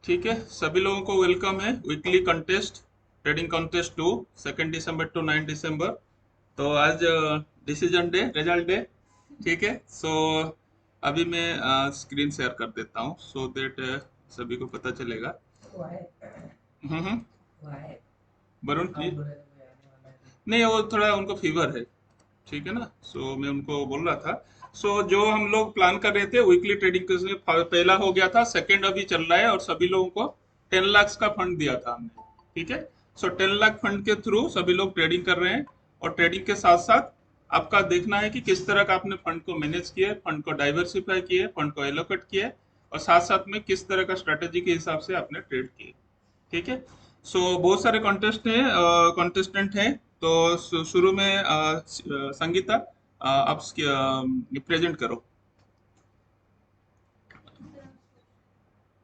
ठीक है, सभी लोगों को वेलकम है वीकली कंटेस्ट, ट्रेडिंग कंटेस्ट 2, 2 दिसंबर टू 9 दिसंबर। तो आज डिसीजन डे, रिजल्ट डे। ठीक है, सो अभी मैं स्क्रीन शेयर कर देता हूँ सो देट सभी को पता चलेगा। हम्म। वरुण प्लीज। नहीं, वो थोड़ा उनको फीवर है। ठीक है ना, सो मैं उनको बोल रहा था। सो जो हम लोग प्लान कर रहे थे वीकली ट्रेडिंग के उसमें पहला हो गया था, सेकंड अभी चल रहा है और सभी लोगों को 10 लाख का फंड दिया था हमने। ठीक है, सो 10 लाख फंड के थ्रू सभी लोग ट्रेडिंग कर रहे हैं। और ट्रेडिंग के साथ साथ आपका देखना है कि किस तरह का आपने फंड को मैनेज किया है, फंड को डाइवर्सिफाई किया है, फंड को एलोकेट किया है, और साथ साथ में किस तरह का स्ट्रेटेजी के हिसाब से आपने ट्रेड किए। ठीक है, सो बहुत सारे कॉन्टेस्टेंट हैं। तो शुरू में संगीता, आप प्रेजेंट करो।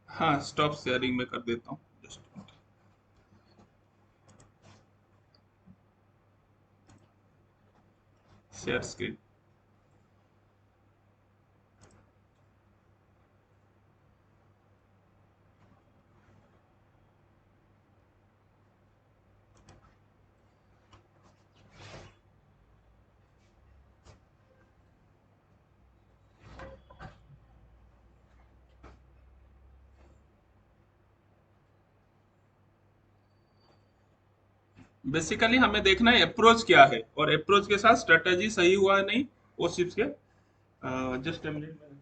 हाँ, स्टॉप शेयरिंग में कर देता हूँ जस्ट। Share screen. बेसिकली हमें देखना है अप्रोच क्या है, और अप्रोच के साथ स्ट्रेटेजी सही हुआ है नहीं, वो चीज के जस्ट मिनट में।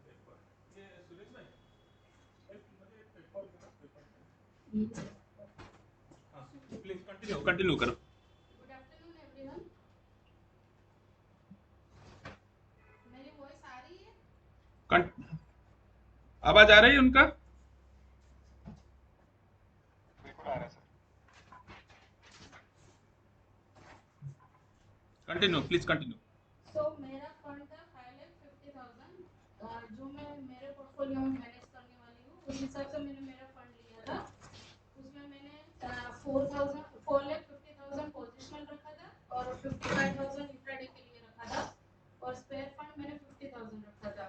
प्लीज कंटिन्यू कंटिन्यू करो। Good afternoon everyone. मेरी वॉइस आ रही है? आवाज आ रही है उनका? Continue, please continue. सो मेरा फंड था 5,50,000, जो मैं मेरे पोर्टफोलियो में मैनेज करने वाली हूँ उस हिसाब से मैंने मेरा फंड लिया था। उसमें मैंने 4,50,000 पोजिशनल रखा था और 55,000 इंट्राडे के लिए रखा था, और स्पेयर फंड मैंने 50,000 रखा था।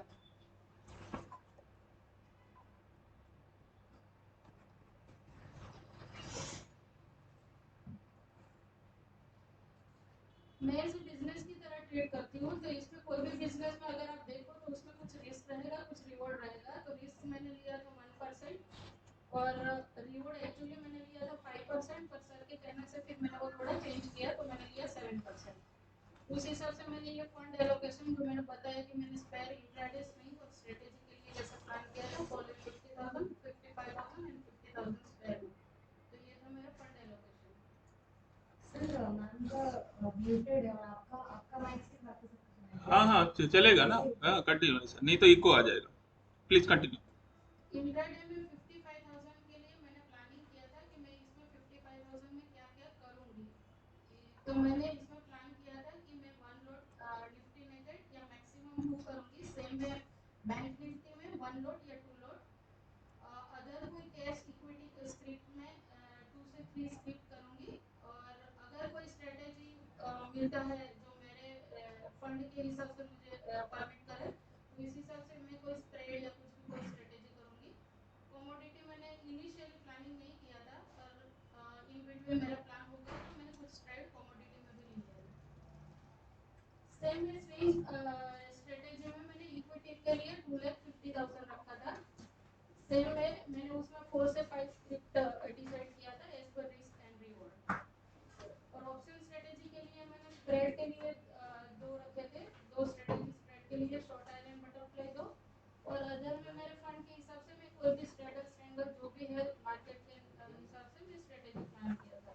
मैं इसे बिजनेस की तरह ट्रीट करती हूँ, तो इसमें कोई भी बिजनेस में अगर आप देखो तो उसमें कुछ रिस्क रहेगा, कुछ रिवॉर्ड रहेगा। तो रिस्क मैंने लिया था 1%, और रिवॉर्ड एक्चुअली मैंने लिया था 5%, पर सर के कहने से फिर मैंने वो थोड़ा चेंज किया, तो मैंने लिया 7%। उस हिसाब से मैंने ये फंड एलोकेशन जो मैंने बताया कि मैंने स्पेयर इंट्राडेस नहीं और स्ट्रेटेजी के लिए जैसा प्लान किया था, फॉलो 50,000, 55,000 एंड 50,000 स्पेयर में। तो ये था मेरा फंड एलोकेशन। सर मैम का म्यूटेड है और आपका आपका माइक से बात कर सकते हैं। हाँ हाँ, चलेगा ना। हाँ, कंटिन्यू, नहीं तो इको आ जाएगा। Please continue. इंट्राडे में 55,000 के लिए मैंने प्लानिंग किया था कि मैं इसमें 55,000 में क्या क्या करूंगी। तो मैंने इसमें प्लान किया था कि मैं वन लोट निफ्टी नेटेड या मैक्सिमम 2 करूंगी। सेम में बैंक निफ्टी में 1 लोट या 2 लोट। अदर कोई कैश इक्विटी स्क्रिप्ट में 2 से 3 स्क्रिप्ट करूंगी। और अगर कोई स्ट्रेटेजी मिलता है जो मेरे फंड के हिसाब से मुझे परमिट करे, तो इस हिसाब से मैं कोई स्प्रेड या कुछ भी कोई स्ट्रेटेजी करूंगी। कमोडिटी मैंने इनिशियली प्लानिंग नहीं किया था, और इन बिटवीन मेरा प्लान हो गया तो मैंने कुछ ट्रेड कमोडिटी में भी लिए थे। सेम में स्विंग स्ट्रेटेजी में मैंने इक्विटी के लिए 2,50,000 रखा था। सेम में मैंने उसमें 4 से 5 स्क्रिप्ट डिसाइड किया था as per risk and reward. और ऑप्शन स्ट्रेटेजी के लिए मैंने स्प्रेड के लिए 2 रखे थे, 2 स्ट्रेटेजी स्प्रेड के लिए, शॉर्ट आयरन बटरफ्लाई 2। और अदर में मेरे फंड के हिसाब से मैं कोई भी स्टैंडर्ड जो भी है मार्केट के हिसाब से मैं स्ट्रेटेजी प्लान किया था।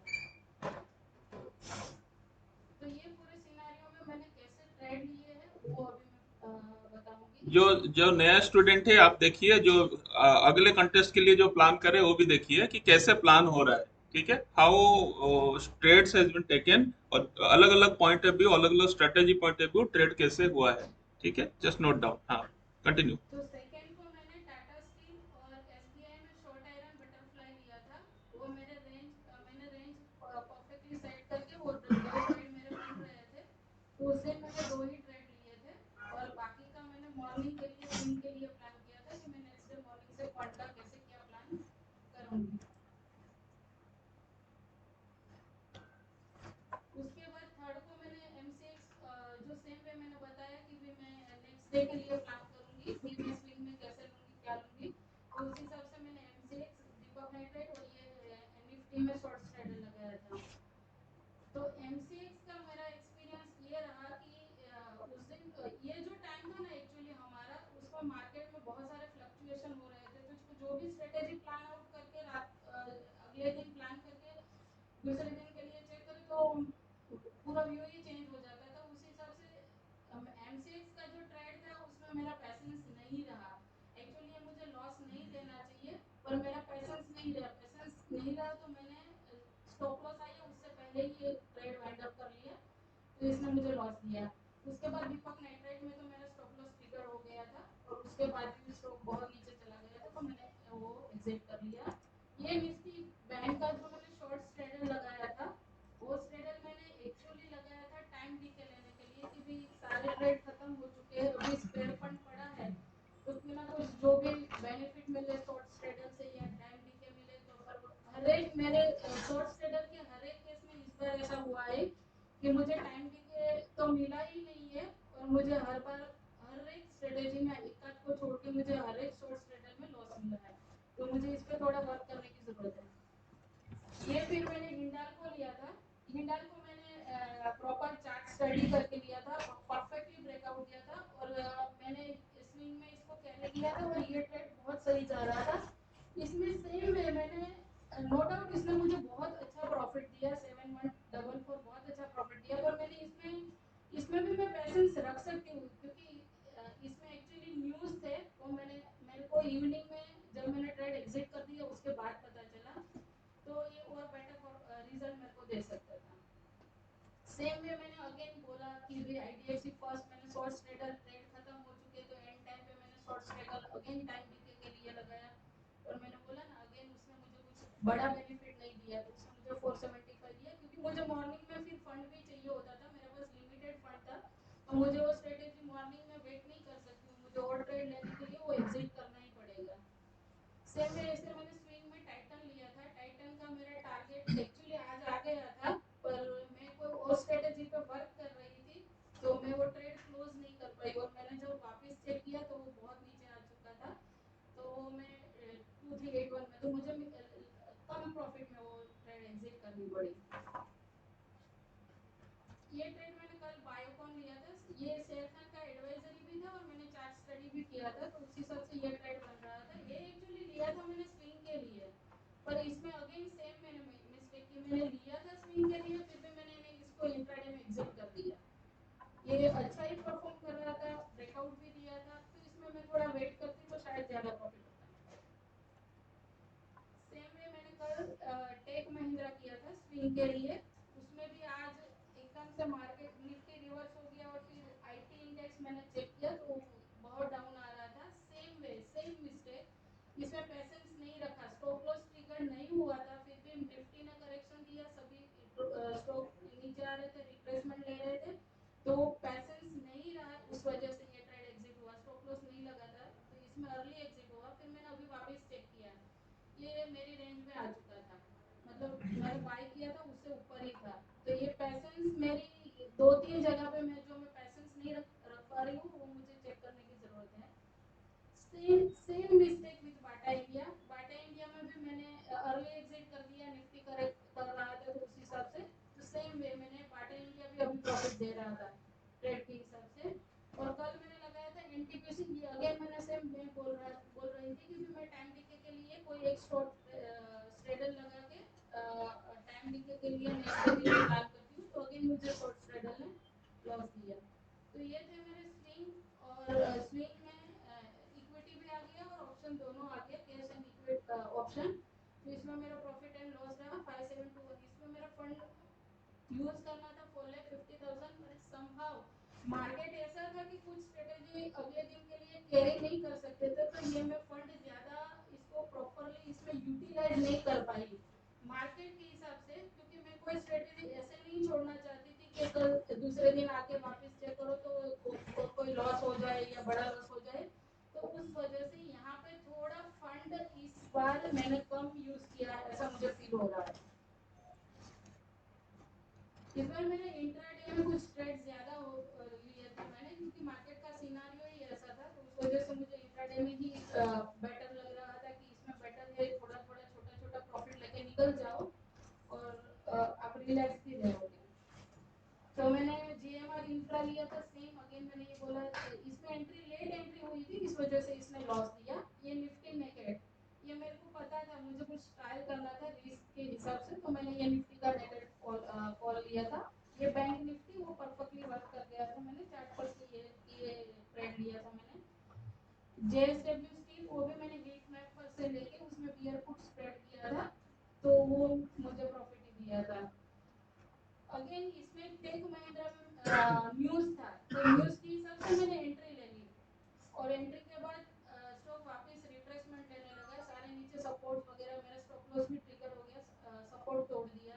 तो ये पूरे सिनेरियो में मैंने कैसे ट्रेड लिए हैं वो अभी मैं बताऊंगी। जो जो नया स्टूडेंट है, आप देखिए, जो अगले कंटेस्ट के लिए जो प्लान करे वो भी देखिए कि कैसे प्लान हो रहा है। ठीक है, how trades has been taken, और अलग अलग पॉइंट ऑफ व्यू, अलग अलग strategy point of view trade कैसे हुआ है। ठीक है, जस्ट नोट डाउन। हाँ, कंटिन्यू। तो सेकंड को मैंने टाटा स्टील और एसबीआई में शॉर्ट आयरन बटरफ्लाई लिया था। वो मैंने रेंज परफेक्टली सेट करके वो दो साइड मेरे बन रहे थे, तो उससे मैंने 2 ही ट्रेड लिए थे। और बाकी का मैंने मॉर्निंग के लिए, दिन के लिए प्लान किया था कि मैं नेक्स्ट डे मॉर्निंग से फंड का कैसे क्या प्लान करूंगी। डे के लिए प्लान करूंगी कि मैं स्विंग में कैसे लूंगी, क्या लूंगी। तो उस हिसाब से मैंने MCX, दीपक नाइट्रेट और ये निफ्टी में शॉर्ट स्ट्रेडल लगाया था। तो MCX का मेरा एक्सपीरियंस ये रहा कि उस दिन ये जो टाइम था ना एक्चुअली हमारा, उसमें मार्केट में बहुत सारे फ्लक्चुएशन हो रहे थे, तो जो भी स्ट्रेटेजी प्लान आउट करके अगले दिन प्लान करके दूसरे दिन के लिए चेक करें तो पूरा व्यू ही चेंज हो जाता था। उस हिसाब से MCX का जो ट्रेड था उसमें मेरा पैसेंस नहीं रहा। एक्चुअली मुझे लॉस नहीं लेना चाहिए पर मेरा पैसेंस नहीं रहा तो मैंने स्टॉप लॉस आई है उससे पहले ही ये ट्रेड वाइंड अप कर लिया, तो इसने मुझे लॉस दिया। उसके बाद दीपक नाइट्रेट में तो मेरा स्टॉप लॉस ट्रिगर हो गया था और उसके बाद भी स्टॉक बहुत नीचे चला गया था, तो मैंने वो एग्जिट कर लिया। ये निफ्टी बैंक का जो मैंने शॉर्ट स्ट्रेडल लगाया था, वो स्ट्रेडल मैंने एक्चुअली लगाया था टाइम डीके लेने के लिए कि भाई सारे ट्रेड खत्म हो चुके हैं, अभी स्पेयर फंड पड़ा है, तो क्यों ना कुछ जो भी बेनिफिट मिले शॉर्ट स्ट्रेडल से या टाइम डीके मिले। तो हर एक मेरे शॉर्ट स्ट्रेडल के हर एक केस में इस बार ऐसा हुआ है कि मुझे टाइम डीके तो मिला ही नहीं है और मुझे हर बार हर एक स्ट्रेटेजी में एक आध को छोड़ के मुझे हर एक शॉर्ट स्ट्रेडल में लॉस मिला है, तो मुझे इस पे थोड़ा वर्क करने की जरूरत है। ये फिर मैंने हिंडाल्को लिया था। हिंडाल्को मैंने प्रॉपर चार्ट स्टडी करके लिया था, परफेक्टली ब्रेकआउट दिया था और मैंने स्विंग में इसको कैरी किया था और ये ट्रेड बहुत सही जा रहा था। इसमें सेम वे मैंने नो डाउट इसने मुझे बहुत अच्छा प्रॉफिट दिया, 7144 बहुत अच्छा प्रॉफिट दिया, पर मैंने इसमें भी मैं पैसेंस रख सकती हूँ क्योंकि इसमें एक्चुअली न्यूज़ थे, वो मेरे को इवनिंग में जब मैंने ट्रेड एग्जिट कर दिया उसके बाद पता चला, तो ये और बेटर रिजल्ट मेरे को दे सकता था। सेम वे मैंने अगेन बोला कि भाई IDFC फर्स्ट मैंने शॉर्ट स्ट्रेडल ट्रेड खत्म हो चुके तो एंड टाइम पे मैंने short straddle again time DK के लिए लगाया और मैंने बोला ना अगेन उसने मुझे कुछ बड़ा बेनिफिट नहीं दिया, तो उसने मुझे 475 दिया क्योंकि मुझे मॉर्निंग में फिर फंड भी चाहिए होता था, मेरे पास लिमिटेड फंड था, तो मुझे वो स्ट्रेटेजी मॉर्निंग में वेट नहीं कर सकती हूँ, मुझे और ट्रेड लेने के लिए वो एग्जिट करना ही पड़ेगा। सेम वे ऐसे मैंने स्विंग में टाइटन लिया था। टाइटन का मेरा टारगेट एक्चुअली आज आ गया था पर मैं कोई और स्ट्रेटेजी पे वर्क कर रही थी तो मैं वो ट्रेड क्लोज नहीं कर पाई और मैंने जब वापस चेक किया तो वो बहुत नीचे आ चुका था, तो मैं 2381 में, तो मुझे कम प्रॉफिट में वो ट्रेड एग्जिट करनी पड़ी। ये ट्रेड मैंने कल बायोकॉन लिया था, ये शेर खान का एडवाइजरी भी था और मैंने चार्ट स्टडी भी किया था, तो उसी हिसाब से ये ट्रेड बन रहा था। ये एक्चुअली लिया था मैंने स्विंग के लिए, पर इसमें अगेन सेम मैंने मिस्टेक की, मैंने लिया था स्विंग के लिए फिर भी मैंने इसको इंट्राडे में एग्जिट कर दिया। ये अच्छा ही परफॉर्म कर रहा था, ब्रेकआउट भी दिया था, तो इसमें मैं थोड़ा वेट करती तो शायद ज्यादा प्रॉफिट होता। सेम वे मैंने कल टेक महिंद्रा किया था स्विंग के लिए, उसमें भी आज एकदम से मार्केट निफ्टी रिवर्स हो गया और फिर IT इंडेक्स मैंने चेक किया तो बहुत डाउन आ रहा था। सेम वे सेम मिस्टेक, इसमें पैसेंस नहीं रखा, स्टॉप लॉस ट्रिगर नहीं हुआ था, फिर भी निफ्टी ने करेक्शन दिया, सभी स्टॉक नीचे आ रहे थे, रिट्रेसमेंट ले रहे थे, तो पैसेंस नहीं रहा, उस वजह से ये ट्रेड एग्जिट हुआ। स्टॉप लॉस नहीं लगा था तो इसमें अर्ली एग्जिट हुआ। फिर मैंने अभी वापस चेक किया, ये मेरी रेंज में आ चुका था, मतलब मैंने बाय किया था उससे ऊपर ही था, तो ये पैसेंस मेरी दो तीन जगह पे मैं पैसेंस नहीं रख पा रही हूँ, वो मुझे चेक करने की जरूरत है। Same mistake with Bata India में भी मैंने अर्ली एग्जिट कर दिया, निफ्टी करेक्ट कर रहा था तो उस हिसाब से, तो सेम वे मैंने बाटा इंडिया भी अभी प्रॉफिट दे रहा था ट्रेड के हिसाब से। और कल मैंने लगाया था NTPC, ये अगेन मैंने सेम मैं बोल रही थी कि मैं टाइम डीके के लिए कोई एक शॉर्ट स्ट्रेडल लगा के टाइम डीके के लिए नेक्स्ट डे के लिए प्लान करती हूँ, तो अगेन मुझे शॉर्ट स्ट्रेडल ने लॉस दिया। तो ये थे मेरे स्विंग, और स्विंग में इक्विटी भी आ गया और ऑप्शन दोनों आ गया, कैश एंड इक्विटी ऑप्शन, तो इसमें मेरा प्रॉफिट एंड लॉस रहा 5721। इसमें मेरा फंड यूज करना था 4,50,000, पर समहाउ मार्केट ऐसा था कि कुछ स्ट्रेटेजी अगले दिन के लिए कैरी नहीं कर सकते थे, तो ये मैं फंड ज्यादा इसको प्रॉपरली इसमें यूटिलाइज नहीं कर पाई मार्केट के हिसाब से, क्योंकि मैं कोई स्ट्रेटेजी ऐसे नहीं छोड़ना चाहती थी कि कल दूसरे दिन आके वापस चेक करो तो कोई लॉस हो जाए या बड़ा लॉस हो जाए, तो उस वजह से यहाँ पे थोड़ा फंड इस बार मैंने कम यूज किया है, ऐसा मुझे फील हो रहा है। इस बार मैंने इंट्राडे में कुछ ट्रेड ज्यादा लिए थे मैंने, क्योंकि मार्केट का सिनारियो ही वजह से मुझे इंट्राडे में ही बेटर लग रहा था कि इसमें बेटर है थोड़ा थोड़ा छोटा छोटा प्रॉफिट लेके निकल जाओ और आप रिलैक्स भी रहोगे। तो मैंने जीएमआर इंफ्रा लिया था। सेम अगेन मैंने ये बोला इसमें एंट्री लेट एंट्री हुई थी, इस वजह से इसने लॉस दिया। ये निफ्टी नेकेड, ये मेरे को पता था, मुझे कुछ ट्रायल करना था रिस्क के हिसाब से, तो मैंने ये निफ्टी का नेकेड कॉल लिया था। ये बैंक निफ्टी वो परफेक्टली वर्क कर गया था, मैंने चार्ट पर से ये ट्रेड लिया था मैंने। जेएसडब्ल्यू स्टील वो भी मैंने हीट मैप पर से लेके उसमें बियर पुट स्प्रेड किया था, तो वो मुझे प्रॉफिट ही दिया था। अगेन इसमें टेक महिंद्रा न्यूज़ था, तो न्यूज़ के हिसाब से मैंने एंट्री ले ली और एंट्री के बाद स्टॉक वापस रिट्रेसमेंट लेने लगा, सारे नीचे सपोर्ट वगैरह, मेरा स्टॉप लॉस भी ट्रिगर हो गया, सपोर्ट तोड़ दिया।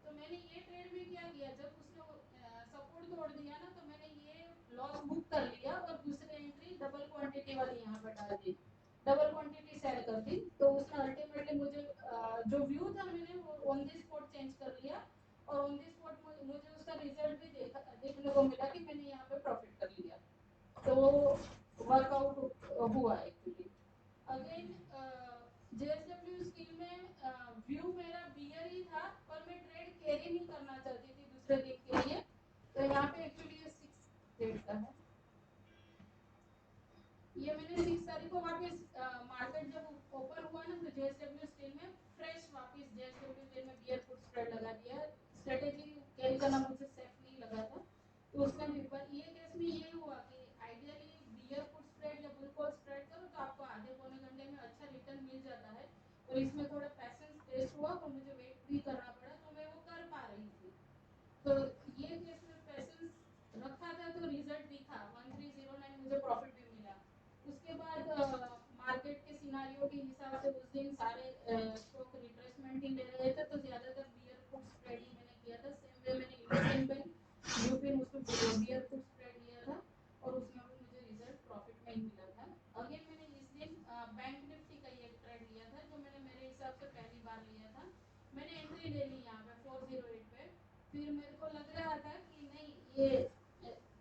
तो मैंने ये ट्रेड में क्या किया, जब उसने सपोर्ट तोड़ दिया ना, तो मैंने ये लॉस बुक कर लिया और दूसरी एंट्री डबल क्वांटिटी वाली यहाँ पर डाल दी, डबल क्वांटिटी सेल कर दी। तो उसने अल्टीमेटली मुझे जो व्यू था मैंने वो ऑन द स्पॉट चेंज कर लिया और ऑन दी स्पॉट मुझे उसका रिजल्ट भी देखने को मिला कि मैंने यहाँ पे प्रॉफिट कर लिया, तो वर्कआउट हुआ एक्चुअली। अगेन जेएसडब्ल्यू स्टील में व्यू मेरा बियर ही था, पर मैं ट्रेड कैरी नहीं करना चाहती थी दूसरे दिन के लिए, तो यहाँ पे एक्चुअली ये 6 डेट का है। ये मैंने 6 तारीख को वापस मार्केट जब ओपन हुआ ना, तो जेएसडब्ल्यू स्टील में फ्रेश वापस जेएसडब्ल्यू स्टील में बियर पुट स्प्रेड लगा दिया। स्ट्रेटेजी कैरी करना मुझे सेफ नहीं लगा था, तो उसमें भी पर ये केस में ये हुआ कि आइडियली बियर पुट स्प्रेड या बुल कॉल स्प्रेड करो तो आपको आधे पौने घंटे में अच्छा रिटर्न मिल जाता है, और इसमें थोड़ा पैसेंस टेस्ट हुआ तो मुझे वेट भी करना पड़ा, तो मैं वो कर पा रही थी। तो ये केस में पैसेंस रखा था तो रिजल्ट दिखा, 1309 मुझे प्रॉफिट भी मिला। उसके बाद मार्केट के सिनारियो के हिसाब से उस दिन सारे स्टॉक रिट्रेसमेंट ही ले रहे थे, तो ज्यादातर बियर पुट स्प्रेड ही मैंने किया था। सेम वे मैंने इंडियन बैंक यूपीन उसमें बियर पुट स्प्रेड लिया था और उसमें भी मुझे रिजल्ट प्रॉफिट में ही मिला था। अगेन मैंने इस दिन बैंक निफ्टी का ये ट्रेड लिया था, जो मैंने मेरे हिसाब से पहली बार लिया था। मैंने एंट्री ले ली यहाँ पे 408 पे, फिर मेरे को लग रहा था कि नहीं ये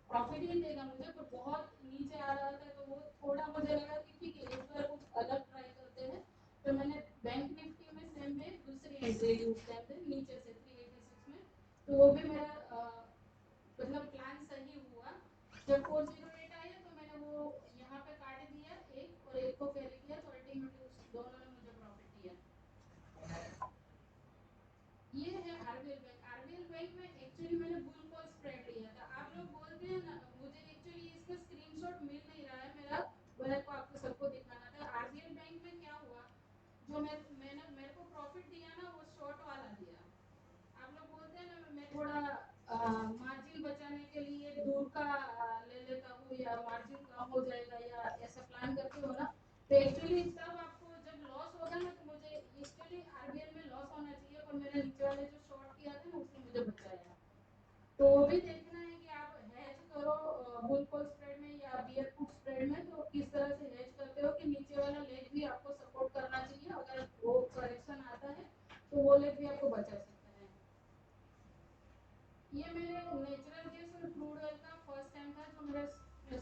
प्रॉफिट ही देगा मुझे, पर बहुत नीचे आ रहा था, तो वो थोड़ा मुझे लगा कि ठीक है इस बार कुछ अलग ट्राई करते हैं। तो मैंने बैंक निफ्टी में सेम में दूसरी एंट्री ली उस टाइम पे नीचे से 386 में, तो वो भी मेरा मतलब प्लान सही हुआ। जब 408 आया तो मैंने वो यहाँ पे काट दिया एक और एक को कैरी किया, तो अल्टीमेटली उस दोनों ने मुझे प्रॉफिट दिया। ये है आरबीएल बैंक। आरबीएल बैंक में एक्चुअली मैंने बुल कॉल स्प्रेड लिया था। आप लोग बोलते हैं ना, मुझे एक्चुअली इसका स्क्रीनशॉट मिल नहीं रहा है मेरा, मेरे को आपको सबको दिखाना था। आरबीएल बैंक में क्या हुआ, जो मैंने मेरे को प्रॉफिट दिया ना वो शॉर्ट वाला दिया। आप लोग बोलते हैं ना मैं थोड़ा मार्जिन बचाने के लिए दूर का ले लेता हूँ या मार्जिन कम हो जाएगा या ऐसा प्लान करते हो ना, तो एक्चुअली तब आपको जब लॉस होगा ना, तो मुझे एक्चुअली आरबीएल में लॉस होना चाहिए, पर मैंने नीचे वाले जो शॉर्ट किया था ना उसने मुझे बचाया। तो वो भी देखना है कि आप हेज करो बुल कॉल स्प्रेड में या बियर पुट स्प्रेड में, तो किस तरह से हेज करते हो कि नीचे वाला लेग भी आपको सपोर्ट करना चाहिए, अगर वो करेक्शन आता है तो वो लेग भी आपको बचा सकता है। ये मेरे नेचुरल गैस और क्रूड ऑयल का फर्स्ट टाइम था, जो मेरे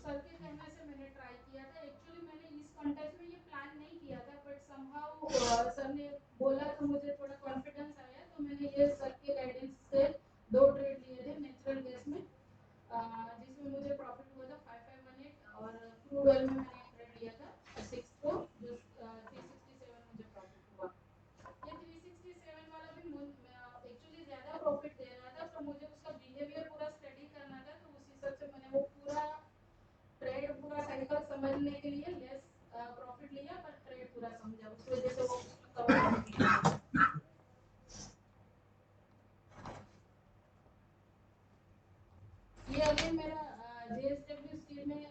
सर के कहने से मैंने ट्राई किया था। एक्चुअली मैंने इस कॉन्टेस्ट में ये प्लान नहीं किया था, बट समहाउ सर ने बोला तो मुझे थोड़ा कॉन्फिडेंस आया, तो मैंने ये सर के गाइडेंस से 2 ट्रेड लिए थे नेचुरल गैस में, जिसमें मुझे प्रॉफिट हुआ था 5518, और क्रूड ऑयल में मैंने एक ट्रेड लिया था 6 को, जो 367 मुझे प्रॉफिट हुआ। ये 367 वाला भी एक्चुअली ज्यादा प्रॉफिट दे रहा था, पर मुझे उसका बिहेवियर पूरा स्टडी करना था, तो उस हिसाब से मैंने वो पूरा ट्रेड पूरा साइकिल समझने के लिए लेस प्रॉफिट लिया, पर ट्रेड पूरा समझा, उस वजह से वो कवर किया। ये अगेन मेरा जेएसडब्ल्यू स्टील में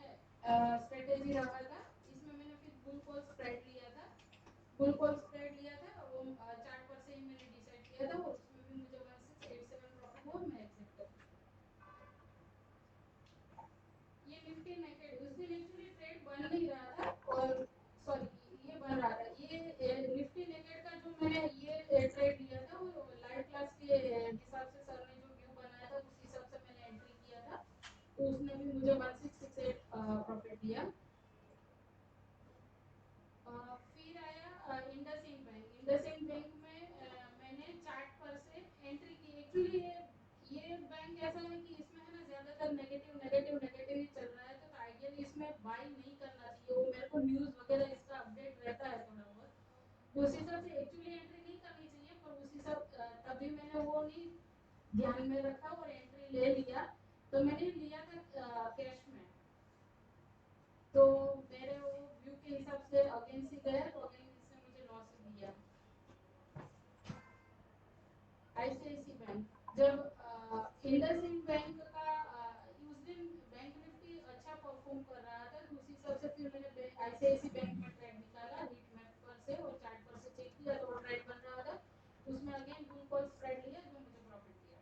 स्ट्रेटेजी रहा था। इसमें मैंने फिर बुल कॉल स्प्रेड लिया था, बुल कॉल स्प्रेड लिया था, वो चार्ट पर से ही मैंने डिसाइड किया था, और उसमें भी मुझे 1687 प्रॉफिट हुआ, मैं एक्सेप्ट कर। ये निफ्टी नेकेड उस दिन एक्चुअली ट्रेड बन नहीं रहा था, और सॉरी ये बन रहा था, ये निफ्टी नेकेड का जो मैंने ये ट्रेड लिया था वो लाइव क्लास के हिसाब से सर ने जो व्यू बनाया था उस हिसाब से मैंने एंट्री किया था, तो उसने भी मुझे 1668 प्रॉफिट दिया। इंडसइंड बैंक में मैंने चार्ट पर से एंट्री की। एक्चुअली ये बैंक ऐसा है कि इसमें है ना ज्यादातर नेगेटिव ही चल रहा है, तो आइडियली इसमें बाई नहीं करना चाहिए। वो मेरे को न्यूज़ वगैरह इसका अपडेट रहता है थोड़ा बहुत, तो उस हिसाब से एक्चुअली एंट्री नहीं करनी चाहिए, पर उस हिसाब तभी मैंने वो नहीं ध्यान में रखा और एंट्री ले लिया। तो मैंने लिया था कैश में, तो मेरे वो व्यू के हिसाब से अगेंस्ट ही गया, तो अगेंस्ट इससे मुझे लॉस ही दिया। आईसीआईसी बैंक, जब इंडसइंड बैंक का उस दिन बैंक निफ्टी अच्छा परफॉर्म कर रहा था, तो उसी हिसाब से फिर मैंने आईसीआईसी बैंक में ट्रेड निकाला हीट मैप पर से और चार्ट पर से चेक किया, तो ट्रेड बन रहा था, उसमें अगेन बुल कॉल स्प्रेड लिया, जो मुझे प्रॉफिट दिया।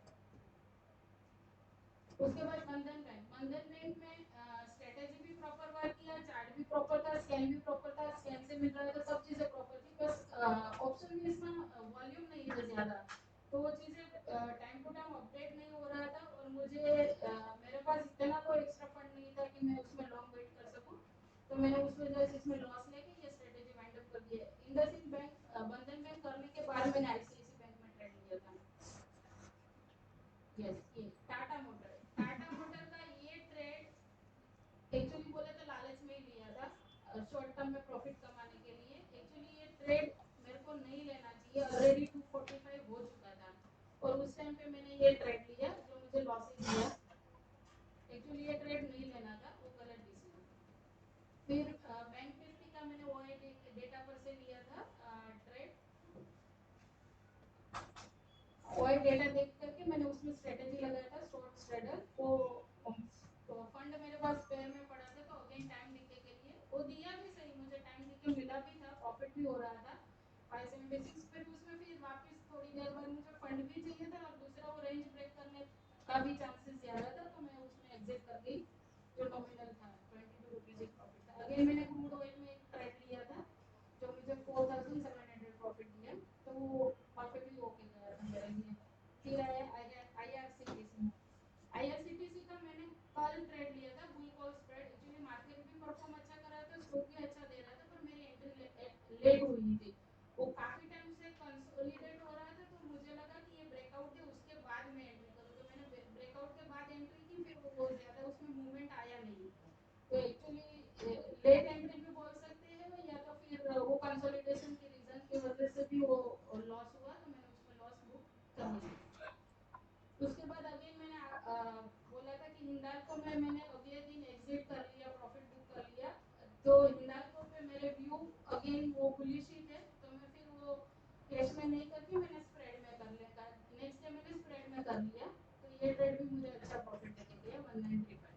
उसके बाद बंधन बैंक में स्ट्रेटेजी भी प्रॉपर वर्क किया, चार्ट भी प्रॉपर था, स्कैन भी प्रॉपर था, स्कैन से मिल रहा था, सब चीजें प्रॉपर थी, बस ऑप्शन में इसमें वॉल्यूम नहीं था ज्यादा, तो वो चीजें टाइम टू टाइम अपडेट नहीं हो रहा था, और मुझे मेरे पास इतना कोई एक्स्ट्रा फंड नहीं था कि मैं उसमें लॉन्ग वेट कर सकूं, तो मैंने उस वजह से इसमें लॉस लेके ये स्ट्रेटेजी वाइंड अप कर दिया। इंडसइंड बैंक बंधन बैंक करने के बाद मैंने आईसीआईसी बैंक में ट्रेड लिया था। यस, ये टाटा मोटर का ये ट्रेड एक्चुअली बोले तो लालच में ही लिया था, शॉर्ट टर्म में प्रॉफिट कमाने के लिए। एक्चुअली ये ट्रेड मेरे को नहीं लेना चाहिए, ऑलरेडी 245 हो चुका था, और उस टाइम पे मैंने ये ट्रेड लिया, जो मुझे लॉसेस दिया। एक्चुअली ये ट्रेड नहीं लेना था, वो गलत डिसीजन। फिर बैंक निफ्टी का मैंने वो डेटा पर से लिया था ट्रेड, और डेटा देख करके मैंने उसमें स्ट्रेटेजी लगाया था शॉर्ट स्ट्रेडल, तो फंड मेरे पास पेयर में पड़ा था, तो अगेन टाइम डीके के लिए वो दिया भी सही, मुझे टाइम डीके मिला भी था, प्रॉफिट भी हो रहा था 576 पे। उसमें फिर वापस थोड़ी देर बाद मुझे फंड भी चाहिए था, और दूसरा वो रेंज ब्रेक करने का भी चांसेस ज्यादा था, तो मैं उसमें एग्जिट कर गई, जो नॉमिनल था 22 रुपीज एक प्रॉफिट था। अगेन मैंने क्रूड ऑयल में एक ट्रेड लिया था, जो मुझे 4700 प्रॉफिट दिया, तो वो परफेक्टली ओके गया था मेरे लिए। फिर आईआरसीटीसी आईआरसीटीसी का मैंने कल ट्रेड लिया था, bull call spread. Actually market भी परफॉर्म अच्छा कर रहा था, स्टॉक भी अच्छा दे रहा था, पर मेरी एंट्री लेट हुई थी, वो काफी टाइम से कंसोलिडेट हो रहा था, तो मुझे लगा कि ये ब्रेकआउट है, उसके बाद मैं एंट्री करूँ, तो मैंने ब्रेकआउट के बाद एंट्री की, फिर वो ज्यादा उसमें मूवमेंट आया नहीं, तो एक्चुअली लेट एंट्री भी बोल सकते हैं, या तो फिर वो कंसोलिडेशन के रीजन की वजह से भी वो लॉस हुआ, तो मैंने उसमें लॉस बुक कर लिया। उसके बाद अगेन मैंने बोला था कि हिंडाल्को में मैंने अगले दिन एग्जिट कर लिया, प्रॉफिट बुक कर लिया, तो हिंडाल्को पे मेरे व्यू अगेन वो बुलिश ही थे, तो मैं फिर वो कैश में नहीं करके मैंने स्प्रेड में कर लिया, नेक्स्ट डे मैंने स्प्रेड में कर लिया, तो ये ट्रेड भी मुझे अच्छा प्रॉफिट देके दिया 1935।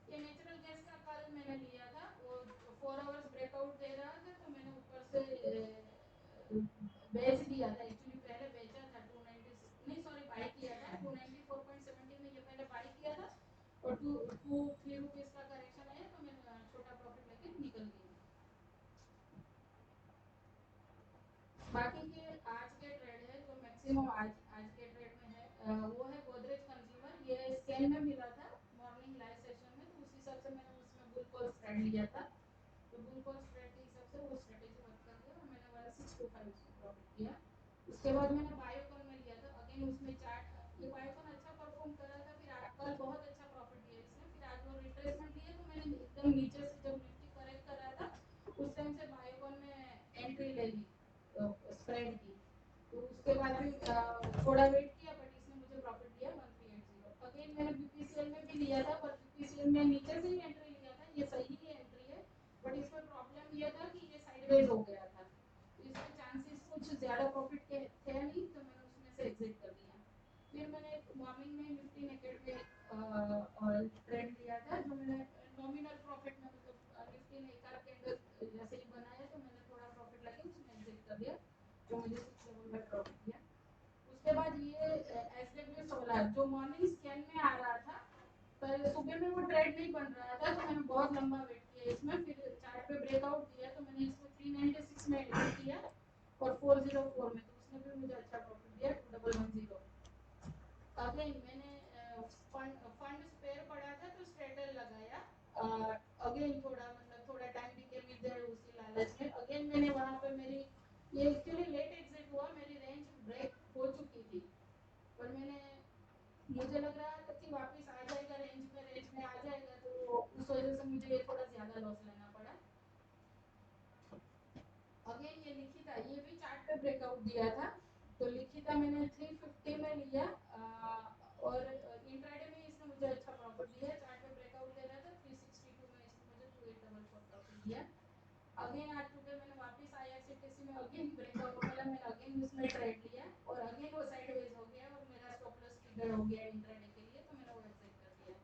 ये नेचुरल गैस का कल मैंने लिया था, वो 4 आवर्स ब्रेकआउट दे रहा था, तो मैंने ऊपर से बेच दिया था। एक्चुअली पहले बेचा था 290 नहीं सॉरी बाई किया था 294.70 में, ये पहले बाई किया था, और 2-3 रुपीस का करेक्शन आया, तो मैं छोटा प्रॉफिट लेके निकल गई। बाकी के आज के ट्रेड है, जो मैक्सिमम आज के ट्रेड में है, वो है गोदरेज कंज्यूमर। ये स्कैन में मिला था मॉर्निंग लाइव सेशन में, तो उस हिसाब से मैंने उसमें बुल कॉल स्प्रेड लिया था, तो बुल कॉल स्प्रेड के हिसाब से वो स्ट्रेटेजी वर्क कर गया, और मैंने 1625 उसमें प्रॉफिट किया। उसके बाद मैंने बायोकॉन में लिया था, अगेन उसमें चार्ट, ये बायोकॉन अच्छा परफॉर्म कर रहा था, फिर कल बहुत अच्छा प्रॉफिट दिया इसने, फिर आज वो रिट्रेसमेंट लिया, तो मैंने एकदम नीचे से जब निफ्टी करेक्ट कर रहा था, उस टाइम से बायोकॉन में एंट्री ले ली स्प्रेड की, तो उसके बाद भी थोड़ा वेट किया, बट इसने मुझे प्रॉफिट दिया 1380। अगेन मैंने बीपीसीएल में भी लिया था, पर बीपीसीएल में नीचे से ही एंट्री लिया था, ये सही ही एंट्री है, बट इसमें प्रॉब्लम ये था कि ये साइडवेज हो गया था, तो इसमें चांसेस कुछ ज्यादा प्रॉफिट के थे नहीं, तो मैंने उसमें से एग्जिट कर दिया। फिर मैंने मॉर्निंग में निफ्टी नेकेड में ट्रेड लिया था, जो मैंने नॉमिनल प्रॉफिट में, मतलब निफ्टी ने एक आध कैंडल जैसे ही बनाया, तो मैंने थोड़ा प्रॉफिट लगे उसमें एग्जिट कर दिया, जो मुझे 6 में प्रॉफिट दिया। उसके बाद ये एसडब्ल्यू सोलर जो मॉर्निंग स्कैन में आ रहा था, पर सुबह में वो ट्रेड नहीं बन रहा था, तो मैंने बहुत लंबा वेट किया इसमें, फिर चार्ट पे ब्रेकआउट दिया, तो मैंने इसमें 396 में एंट्री किया, और 404 में, तो उसने भी मुझे अच्छा प्रॉफिट दिया 2110। अगेन मैंने फंड स्पेयर पड़ा था, तो स्ट्रेटल लगाया, अगेन थोड़ा मतलब थोड़ा टाइम भी के मिल जाए उसी लालच में, अगेन मैंने वहां पे मेरी ये एक्चुअली लेट एग्जिट हुआ, मेरी रेंज ब्रेक हो चुकी थी, पर मुझे लग रहा था कि वापस आ जाएगा रेंज में आ जाएगा, तो उस वजह से मुझे ये थोड़ा ज्यादा लॉस लेना पड़ा। अगेन ये लिखिता, ये भी चार्ट पे ब्रेकआउट दिया था, तो लिखिता मैंने 350 में लिया, और इंट्राडे में इसने मुझे अच्छा प्रॉफिट दिया। चार्ट पे ब्रेकआउट दे रहा था 362 में, इसने मुझे 2844 प्रॉफिट दिया। अगेन आज टुडे मैंने वापस आईआरसीटीसी में अगेन ब्रेकआउट मिला, मैंने अगेन उसमें ट्रेड लिया और अगेन वो साइडवेज हो गया और मेरा स्टॉप लॉस ट्रिगर हो गया इंट्राडे के लिए, तो मैंने वो एग्जिट कर दिया।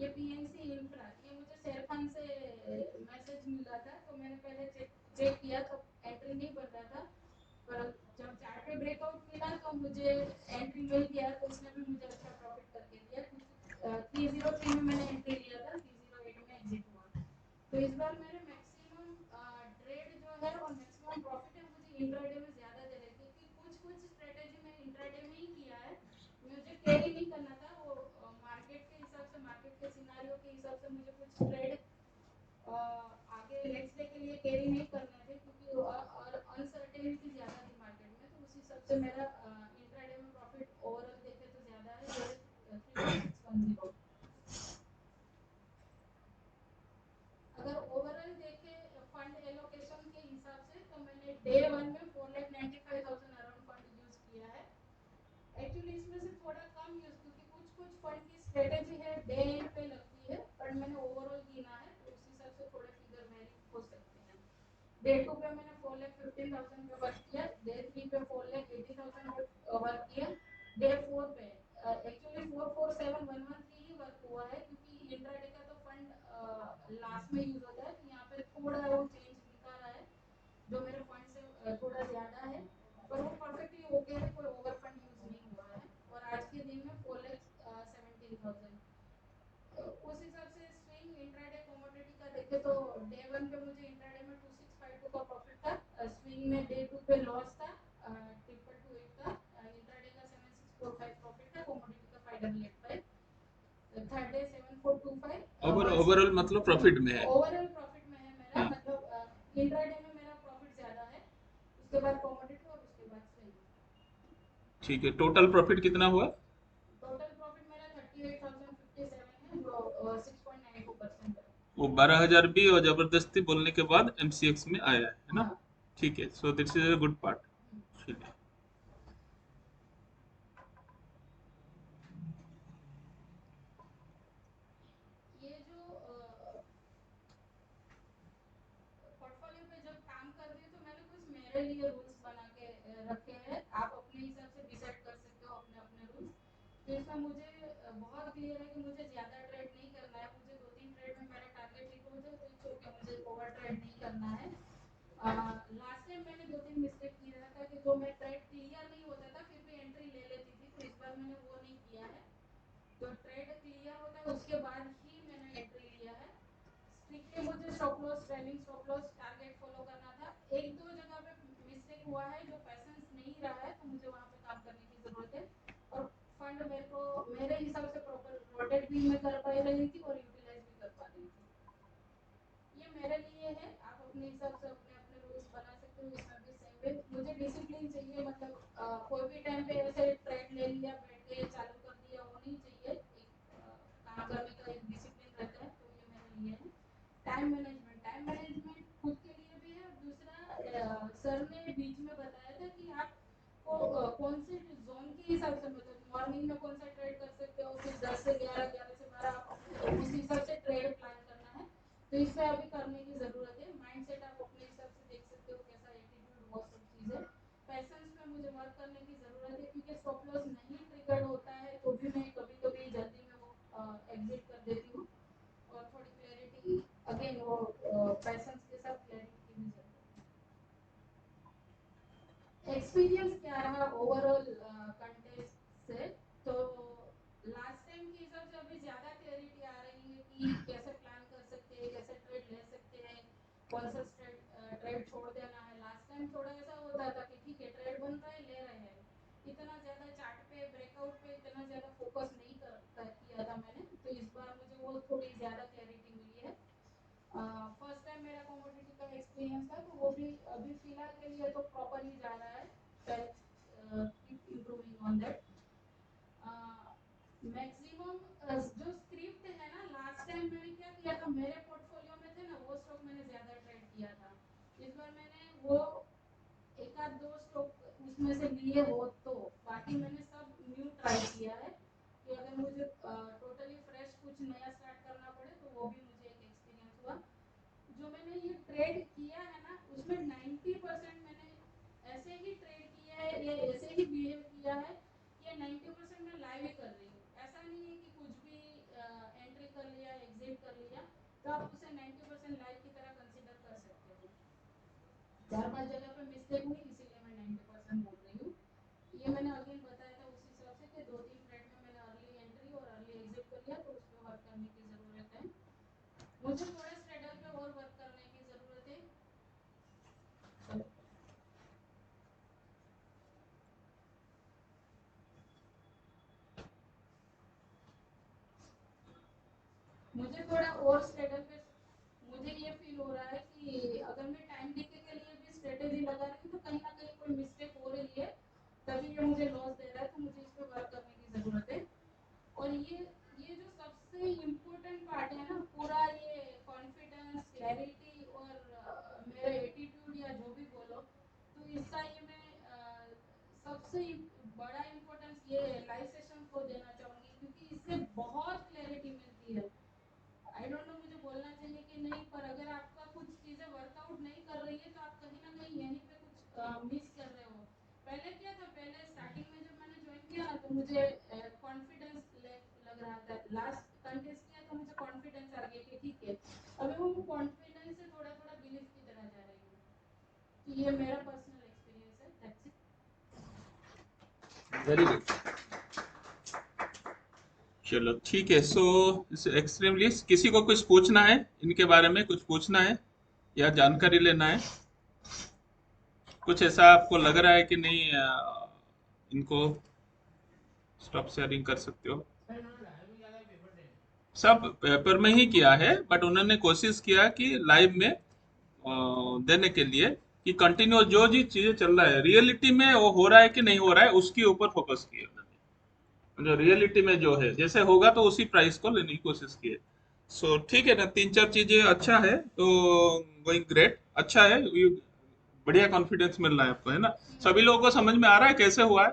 ये पीएनसी इंफ्रा, ये मुझे शेरखान से मैसेज मिला था, तो मैंने पहले चेक किया तो एंट्री नहीं बन रहा था, पर जब चार्ट पे ब्रेकआउट मिला तो मुझे एंट्री मिल गया, तो उसने भी मुझे अच्छा प्रॉफिट करके दिया। 303 में मैंने एंट्री लिया था, 308 में एग्जिट हुआ। तो इस बार मेरे मैक्सिमम ट्रेड जो है और मैक्सिमम प्रॉफिट है मुझे इंट्राडे में ज्यादा दे रहे, क्योंकि कुछ स्ट्रेटेजी मैं इंट्राडे में ही किया है, मुझे कैरी नहीं करना था, वो मार्केट के हिसाब से, मार्केट के सिनेरियो के हिसाब से मुझे कुछ ट्रेड आगे नेक्स्ट डे के लिए कैरी नहीं करने थे, क्योंकि और अनसर्टेनिटी ज्यादा थी मार्केट में, तो उस हिसाब से मेरा इंट्राडे में प्रॉफिट ओवरऑल देखे तो ज्यादा है, 3610। अगर ओवरऑल देखे फंड एलोकेशन के हिसाब से, तो मैंने डे 1 में 4,95,000 अराउंड फंड यूज किया है। एक्चुअली इसमें से थोड़ा कम यूज, क्योंकि कुछ फंड की स्ट्रेटेजी है डे एंड पे लगती है, पर मैंने ओवरऑल गिना है, तो उस हिसाब से थोड़े फिगर वेरी हो सकते हैं। डे 2 पे मैंने 4,15,000 पे वर्क किया, डे 3 पे 4,80,000 पे वर्क किया, डे 4 पे एक्चुअली 447,113 ही वर्क हुआ है, क्योंकि इंट्राडे का तो फंड लास्ट में यूज होता है, तो यहाँ पे थोड़ा वो चेंज दिखा रहा है, जो मेरे फंड से थोड़ा ज्यादा है, पर वो परफेक्टली ओके है, कोई ओवर फंड यूज नहीं हुआ है। और आज के दिन में 4,17,000, उस हिसाब से स्विंग इंट्राडे कमोडिटी का देखे तो डे 1 पे मुझे इंट्राडे में 2652 का प्रॉफिट था, स्विंग में डे 2 पे लॉस था 2228 का, इंट्राडे का 7645 प्रॉफिट था, कमोडिटी का 585, थर्ड डे 7425। ओवरऑल मतलब प्रॉफिट में है। ओवरऑल प्रॉफिट में है मेरा, मतलब इंट्राडे में मेरा प्रॉफिट ज्यादा है, उसके बाद कमोडिटी और उसके बाद स्विंग। ठीक है, टोटल प्रॉफिट कितना हुआ? टोटल प्रॉफिट मेरा 38,057 है, जो 6.92% है। वो 12,000 भी और जबरदस्ती बोलने के बाद एमसीएक्स में आया है ना? हाँ। ठीक है, so this is a good part. ठीक है। ये जो पोर्टफोलियो पे जब काम करते हैं, तो मैंने कुछ मेरे लिए रूल्स बना के रखे हैं, आप अपने हिसाब से डिसाइड कर सकते हो अपने अपने रूल्स। तो इसमें मुझे बहुत क्लियर है कि मुझे ज्यादा ट्रेड नहीं करना है, मुझे 2-3 ट्रेड में मेरा टारगेट हिट हो जाए तो इट्स ओके, मुझे ओवर ट्रेड नहीं करना है। लास्ट टाइम मैंने 2-3 मिस्टेक किया था कि जो मैं ट्रेड क्लियर नहीं होता था फिर भी एंट्री ले लेती थी, तो इस बार मैंने वो नहीं किया है, तो ट्रेड क्लियर होता है उसके बाद ही मैंने एंट्री लिया है। स्ट्रिक्टली मुझे stop loss, trailing stop loss, target follow करना था। एक दो जगह पे मिस्टेक हुआ है, जो पैसेंस नहीं रहा है, तो मुझे वहां पे काम करने की जरूरत है। और फंड मेरे को मेरे हिसाब से प्रॉपर रोटेट भी मैं कर पा रही थी और यूटिलाइज भी कर पा रही थी। ये मेरे लिए है, आप अपने हिसाब से अपने अपने रूल्स बना सकते हो, इसमें भी सेम वे। मुझे डिसिप्लिन चाहिए, मतलब कोई भी टाइम पे ऐसे ट्रेड ले लिया, बैठ गए, चालू कर दिया, वो नहीं चाहिए। एक काम करने का एक डिसिप्लिन रहता है, तो ये मेरे लिए है। टाइम मैनेजमेंट खुद के लिए भी है, और दूसरा सर ने बीच में बताया था कि आप कौन से जोन के हिसाब से, मतलब मॉर्निंग में कौन सा ट्रेड कर सकते हो, फिर 10 से 11, 11 से 12, आप उस हिसाब से ट्रेड प्लान करना है, तो इसमें अभी करने की जरूरत है। माइंडसेट आप अपने हिसाब से देख सकते हो, कैसा एटीट्यूड, वो सब चीजें। पैसेंस में मुझे वर्क करने की जरूरत है, क्योंकि स्टॉप लॉस नहीं ट्रिगर होता है तो भी मैं कभी कभी जल्दी में वो एग्जिट कर देती हूँ, और थोड़ी क्लैरिटी, अगेन वो पैसेंस के साथ क्लैरिटी की भी जरूरत है। एक्सपीरियंस क्या रहा ओवरऑल कंटेस्ट से, तो लास्ट टाइम के हिसाब से अभी ज्यादा क्लैरिटी आ रही है कि कैसे प्लान कर सकते हैं, कैसे ट्रेड ले सकते हैं, कौन सा ट्रेड छोड़ देना है। लास्ट टाइम थोड़ा ऐसा होता था कि ठीक है ट्रेड बन रहा है, ले रहे हैं, इतना ज्यादा चार्ट पे ब्रेकआउट पे इतना ज्यादा फोकस नहीं किया था मैंने, तो इस बार मुझे वो थोड़ी ज्यादा क्लैरिटी मिली है। फर्स्ट टाइम मेरा कमोडिटी का एक्सपीरियंस एक्सपीरियंस था, तो वो भी अभी फिलहाल के लिए तो प्रॉपर ही जा रहा है, keep improving on that. Maximum जो स्क्रिप्ट है ना, लास्ट टाइम मैंने क्या किया था, मेरे पोर्टफोलियो में थे ना वो स्टॉक मैंने ज्यादा ट्रेड किया था। इस बार मैंने वो एक आध दो स्टॉक उसमें से लिए हो, तो बाकी मैंने सब न्यू ट्राई किया है कि अगर मुझे टोटली फ्रेश कुछ नया स्टार्ट करना पड़े तो वो भी मुझे एक एक्सपीरियंस हुआ। जो मैंने ये ट्रेड किया है ना, उसमें 90% मैंने ऐसे ही ट्रेड किया है या ऐसे ही बिहेव किया है, ये 90% मैं लाइव ही कर रही हूँ। ऐसा नहीं है कि कुछ भी एंट्री कर लिया, एग्जिट कर लिया, तो आप उसे 90% लाइव की तरह कंसीडर कर सकते हो। 4-5 जगह पे मिस्टेक हुई, इसीलिए मैं 90% बोल रही हूँ। ये मैंने अगेन बताया था उस हिसाब से कि 2-3 ट्रेड में मैंने अर्ली एंट्री और अर्ली एग्जिट कर लिया, तो उस पर वर्क करने की ज़रूरत है। मुझे थोड़ा स्ट्रेडल पे और वर्क करने की ज़रूरत है। मुझे थोड़ा और स्ट्रेटल पे मुझे ये फील हो रहा है कि अगर मैं टाइम डीके के लिए भी स्ट्रेटेजी लगा रही हूँ तो कहीं ना कहीं कोई मिस्टेक हो रही है, तभी ये मुझे लॉस दे रहा है, तो मुझे इस पे वर्क करने की ज़रूरत है। और ये जो सबसे इम्पोर्टेंट पार्ट है ना, पूरा ये कॉन्फिडेंस, क्लैरिटी और मेरा एटीट्यूड या जो भी बोलो, तो इसका ये मैं सबसे बड़ा इम्पोर्टेंस ये लाइव सेशन को देना चाहूँगी, क्योंकि इससे बहुत क्लैरिटी मिलती है। आई डोंट नो मुझे बोलना चाहिए कि नहीं, पर अगर आपका कुछ चीज़ें वर्कआउट नहीं कर रही है तो आप कहीं ना कहीं यहीं पे कुछ मिस कर रहे हो। पहले क्या था, पहले स्टार्टिंग में जब मैंने ज्वाइन किया ना, तो मुझे कॉन्फिडेंस लग रहा था। लास्ट कंटेस्ट किया तो मुझे कॉन्फिडेंस आ गया कि ठीक है, अभी वो कॉन्फिडेंस से थोड़ा थोड़ा बिलीफ की तरह जा रही हूँ। तो ये मेरा पर्सनल एक्सपीरियंस है, दैट्स इट। Very good. चलो ठीक है। सो एक्सट्रीमली किसी को कुछ पूछना है, इनके बारे में कुछ पूछना है या जानकारी लेना है? कुछ ऐसा आपको लग रहा है कि नहीं, इनको स्टॉप शेयरिंग कर सकते हो? सब पेपर में ही किया है, बट उन्होंने कोशिश किया कि लाइव में देने के लिए कि कंटिन्यू जो जी चीजें चल रहा है रियलिटी में वो हो रहा है कि नहीं हो रहा है उसके ऊपर फोकस किया उन्होंने। जो रियलिटी में जो है जैसे होगा तो उसी प्राइस को लेने की कोशिश की है। सो ठीक है ना, 3-4 चीजें अच्छा है तो गोइंग ग्रेट, अच्छा है। बढ़िया कॉन्फिडेंस मिल रहा है आपको, है ना? सभी लोगों को समझ में आ रहा है कैसे हुआ है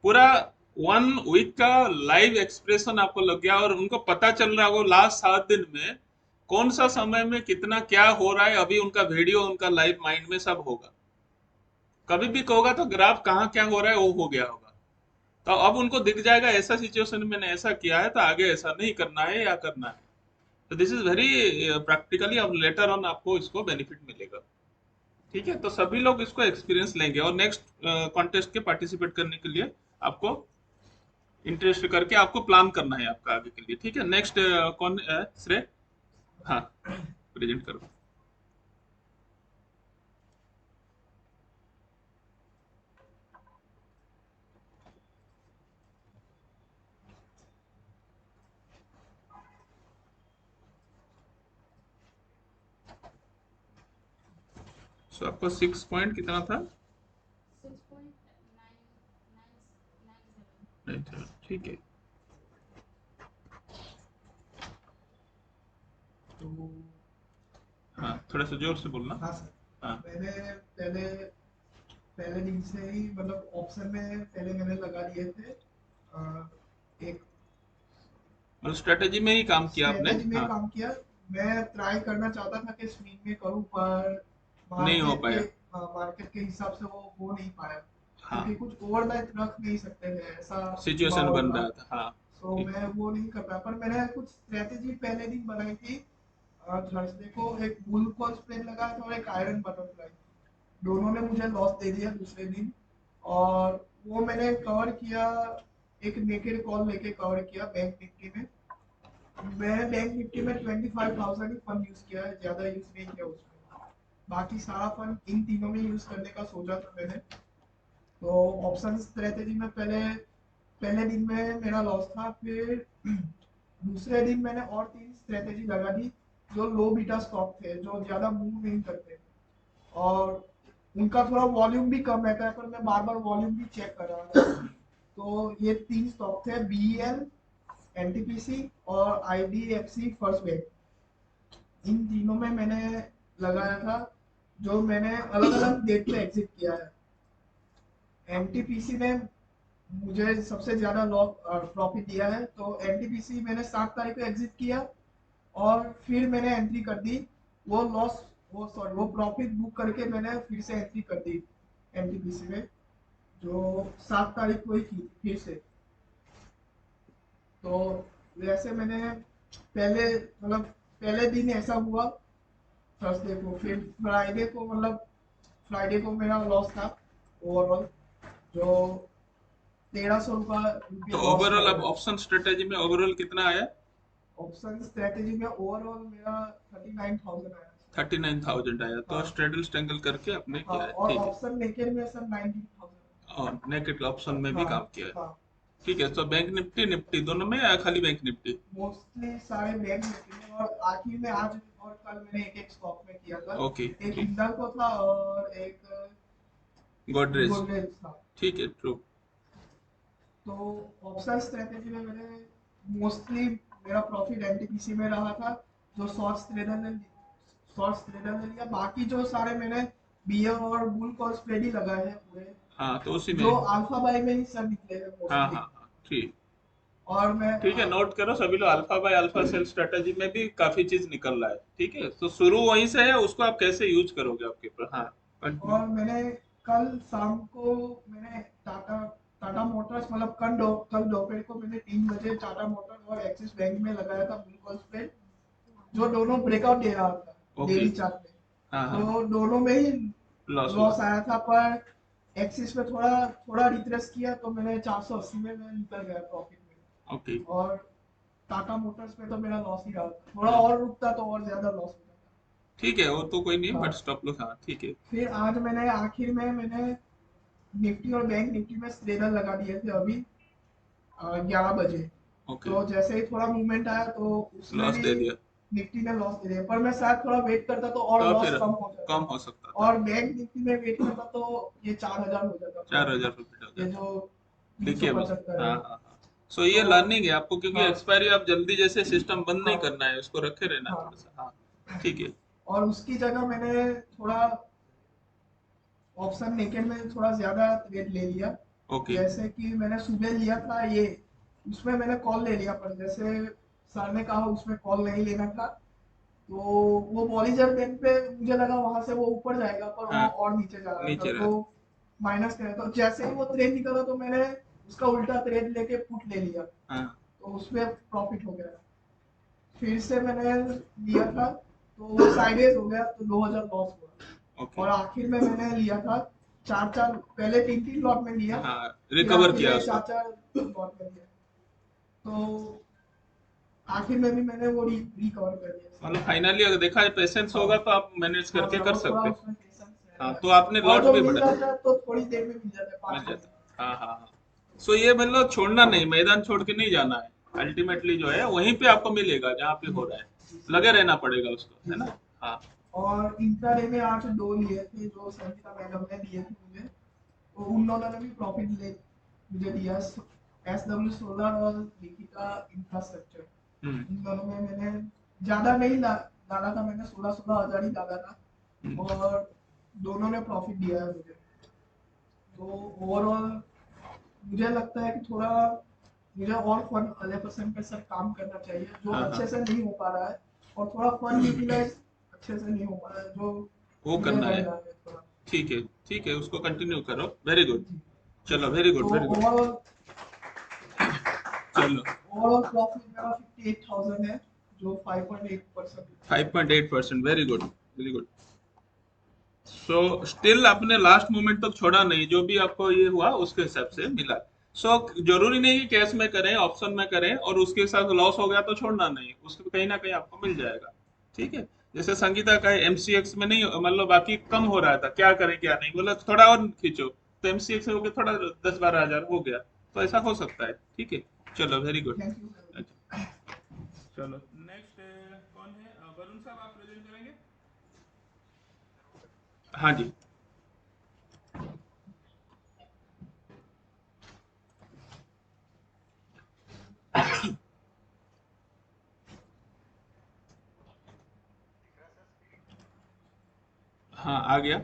पूरा। 1 वीक का लाइव एक्सप्रेशन आपको लग गया और उनको पता चल रहा है वो लास्ट 7 दिन में कौन सा समय में कितना क्या हो रहा है। अभी उनका वीडियो उनका लाइव माइंड में सब होगा। कभी भी होगा तो ग्राफ कहाँ क्या हो रहा है वो हो गया होगा, तो अब उनको दिख जाएगा ऐसा सिचुएशन में मैंने ऐसा किया है तो आगे ऐसा नहीं करना है या करना है। तो दिस इज वेरी प्रैक्टिकली, अब लेटर ऑन आपको इसको बेनिफिट मिलेगा। ठीक है, तो सभी लोग इसको एक्सपीरियंस लेंगे और नेक्स्ट कॉन्टेस्ट के पार्टिसिपेट करने के लिए आपको इंटरेस्ट करके आपको प्लान करना है आपका आगे के लिए। ठीक है, नेक्स्ट कौन श्रेय? हाँ, प्रेजेंट करो। सो आपको 6 पॉइंट कितना था? 6.997। ठीक है। तो हाँ, थोड़ा सा जोर से बोलना। हाँ सर, हाँ, मैंने पहले पहले दिन से ही मतलब ऑप्शन में पहले मैंने लगा लिए थे। एक मतलब स्ट्रेटेजी में ही काम किया आपने? स्ट्रेटेजी में हाँ, काम किया। मैं ट्राई करना चाहता था कि स्विंग में करूं, पर नहीं हो मार्केट के पाया। मार्केट के हिसाब से वो हो नहीं पाया, हाँ, क्योंकि कुछ ओवरनाइट रख नहीं सकते थे, ऐसा सिचुएशन माहौल बन था। रहा था। हाँ, सो ठीक। मैं वो नहीं कर पाया, पर मैंने कुछ स्ट्रेटेजी पहले दिन बनाई थी। थर्सडे को एक बुल कॉल स्प्रेड लगा था और एक आयरन बटरफ्लाई, दोनों ने मुझे लॉस दे दिया दूसरे दिन। और वो मैंने कवर किया, एक नेकेड कॉल लेके कवर किया बैंक निफ्टी में। मैं बैंक निफ्टी में 25,000 ही फंड यूज किया है, ज्यादा यूज नहीं किया उसमें। बाकी सारा फंड इन तीनों में यूज करने का सोचा था मैंने। तो ऑप्शन स्ट्रेटेजी में पहले पहले दिन में मेरा लॉस था। फिर दूसरे दिन मैंने और 3 स्ट्रेटेजी लगा दी जो लो बीटा स्टॉक थे, जो ज्यादा मूव नहीं करते। और उनका थोड़ा वॉल्यूम भी कम रहता है, पर मैं बार बार वॉल्यूम भी चेक कर रहा था। तो ये 3 स्टॉक थे, बीईएल, एनटीपीसी और आईडीएफसी फर्स्ट बैंक। इन तीनों में मैंने लगाया था, जो मैंने अलग अलग डेट पे एग्जिट किया है। एनटीपीसी ने मुझे सबसे ज्यादा लॉस प्रॉफिट दिया है, तो एनटीपीसी मैंने 7 तारीख को एग्जिट किया और फिर मैंने एंट्री कर दी। वो लॉस, वो प्रॉफिट बुक करके मैंने फिर से एंट्री कर दी एनटीपीसी में, जो 7 तारीख को ही की फिर से। तो वैसे मैंने पहले दिन ऐसा हुआ थर्सडे को, फिर फ्राइडे को, मतलब फ्राइडे को मेरा लॉस था ओवरऑल, जो 1300 तो रुपया लॉस था ओवरऑल अब मेरा। ऑप्शन स्ट्रेटेजी में ओवरऑल कितना आया? ऑप्शन स्ट्रेटेजी में ओवरऑल मेरा 39,000 आया। 39,000 आया, तो हाँ स्ट्रेडल स्ट्रैंगल करके आपने हाँ, किया है, और ठीक है। ऑप्शन नेकेड में सर 19,000। और नेकेड ऑप्शन में भी हाँ काम किया है, हाँ, ठीक है। तो बैंक निफ्टी निफ्टी दोनों में या खाली बैंक निफ्टी? मोस्टली सारे बैंक निफ्टी में, और आखिर में आज और कल मैंने एक एक स्टॉक में किया था। ओके एक ठीक, हिंडाल्को था और एक गोदरेज, गोदरेज था। ठीक है, ट्रू। तो ऑप्शन स्ट्रेटेजी में मैंने मोस्टली मेरा प्रॉफिट एनटीपीसी में रहा था, जो शॉर्ट्स ट्रेडर ने लिया। बाकी जो सारे मैंने बियर और बुल कॉल स्प्रेड ही लगाए हैं पूरे, हाँ तो उसी जो में, अल्फा बाई में ही सब निकले हैं हाँ मोस्टली। हाँ हाँ ठीक, और मैं ठीक है। नोट करो सभी लोग, alpha by alpha sell strategy में भी काफी चीज निकल रहा है, ठीक है। तो शुरू वहीं से है, उसको आप कैसे यूज करोगे आपके ऊपर। हाँ कंटिन्यू। और मैंने कल शाम को मैंने टाटा टाटा मोटर्स, मतलब कल दोपहर को मैंने 3 बजे टाटा मोटर्स और एक्सिस बैंक में लगाया था बुल कॉल स्प्रेड, जो दोनों ब्रेकआउट दे रहा था ओके, डेली चार्ट में। हाँ हाँ, तो दोनों में ही लॉस हुआ, लॉस आया था, पर एक्सिस में थोड़ा थोड़ा रिट्रेस किया, तो मैंने 480 में मैं निकल गया प्रॉफिट में। ओके, और टाटा मोटर्स में तो मेरा लॉस ही रहा था, थोड़ा हाँ और रुकता तो और ज्यादा लॉस होता ठीक है, वो तो कोई नहीं, था। बट हाँ, स्टॉप लॉस, हाँ ठीक है। फिर आज मैंने आखिर में मैंने निफ्टी और बैंक निफ्टी में स्ट्रेडर लगा दिए थे अभी 11 बजे। ओके, तो जैसे ही थोड़ा मूवमेंट आया, तो उसमें लॉस भी दे दिया, निफ्टी ने लॉस दे दिया, पर मैं शायद थोड़ा वेट करता तो और तो लॉस फिर कम हो कम जाता। हो सकता था। और बैंक निफ्टी में वेट करता तो ये 4,000 हो जाता 4,000 प्रॉफिट, रुपये हो ये जाता, जो ठीक है बस, 375 हाँ है। हाँ हाँ। सो ये तो लर्निंग है आपको, क्योंकि हाँ एक्सपायरी आप जल्दी जैसे सिस्टम बंद नहीं हाँ करना है, उसको रखे रहना है हाँ, थोड़ा सा, हाँ ठीक है। और उसकी जगह मैंने थोड़ा ऑप्शन नेकेड में थोड़ा ज्यादा ट्रेड ले लिया। ओके, जैसे कि मैंने सुबह लिया था ये, उसमें मैंने कॉल ले लिया, पर जैसे सर ने कहा उसमें कॉल नहीं लेना था। तो वो बॉलीजर बैंक पे मुझे लगा वहां से वो ऊपर जाएगा, पर वो हाँ और नीचे जा रहा था, नीचे तो रहा, माइनस कर, तो जैसे ही वो ट्रेड निकला तो मैंने उसका उल्टा ट्रेड लेके पुट ले लिया, हाँ तो उसमें प्रॉफिट हो गया। फिर से मैंने लिया था, तो वो साइडवेज हो गया, तो 2,000 लॉस हुआ। ओके, और आखिर में मैंने लिया था चार चार, पहले 3-3 लॉट में लिया, हाँ फिर रिकवर आखिर किया में उसको, 4-4 लॉट में लिया। तो आखिर में भी मैंने वो रिकवर कर दिया। मतलब फाइनली अगर देखा जाए पेशेंस हाँ होगा तो आप मैनेज हाँ करके सर, कर और थोड़ा सकते हैं। उसमें पेशेंस हाँ रहता तो आपने है, और लॉट जो भी मिल बढ़ा, जाता है तो थोड़ी देर में मिल जाता है, मिल 5 मिनट जाता है, हाँ हाँ हाँ। सो ये मतलब छोड़ना नहीं, मैदान छोड़ के नहीं जाना है, अल्टीमेटली जो है वहीं पे आपको मिलेगा जहाँ पे हो रहा है, जी सर। लगे रहना पड़ेगा उसको, जी है ना। सर। हाँ और इंट्राडे में आज 2 लिए थे, जो संगीता मैडम ने दिए थे मुझे, तो उन दोनों ने भी प्रॉफिट ले मुझे दिया। SW सोलर और निकिता इंफ्रास्ट्रक्चर, हम्म इन दोनों में मैंने ज्यादा नहीं डाला था, मैंने 16-16 हजार ही डाला था, हम्म, और दोनों ने प्रॉफिट दिया है मुझे। तो ओवरऑल मुझे लगता है कि थोड़ा मुझे और फन 11% पे सर काम करना चाहिए, जो हाँ हाँ अच्छे से नहीं हो पा रहा है, और थोड़ा फन यूटिलाइज अच्छे से नहीं हो पा रहा है, जो वो मुझे करना है, करना है थोड़ा। ठीक है, ठीक है, उसको कंटिन्यू करो, वेरी गुड। जी जी चलो सर। वेरी तो गुड, वेरी गुड। ओवरऑल चलो ओवरऑल प्रॉफिट मेरा 58,000 है, जो 5.8%। 5.8%, very good, very good. So still आपने लास्ट मोमेंट तक छोड़ा नहीं, जो भी आपको ये हुआ उसके हिसाब से मिला। सो जरूरी नहीं कि कैश में करें, ऑप्शन में करें और उसके साथ लॉस हो गया तो छोड़ना नहीं, उसको कहीं ना कहीं आपको मिल जाएगा, ठीक है। जैसे संगीता का एमसीएक्स में नहीं, मतलब बाकी कम हो रहा था, क्या करें क्या नहीं, बोला थोड़ा और खींचो, तो एमसीएक्स हो गया थोड़ा 10-12 हजार हो गया, तो ऐसा हो सकता है, ठीक है। चलो very good. Thank you sir. अच्छा चलो नेक्स्ट कौन है, वरुण साहब आप प्रेजेंट करेंगे। हाँ जी। हाँ, आ गया।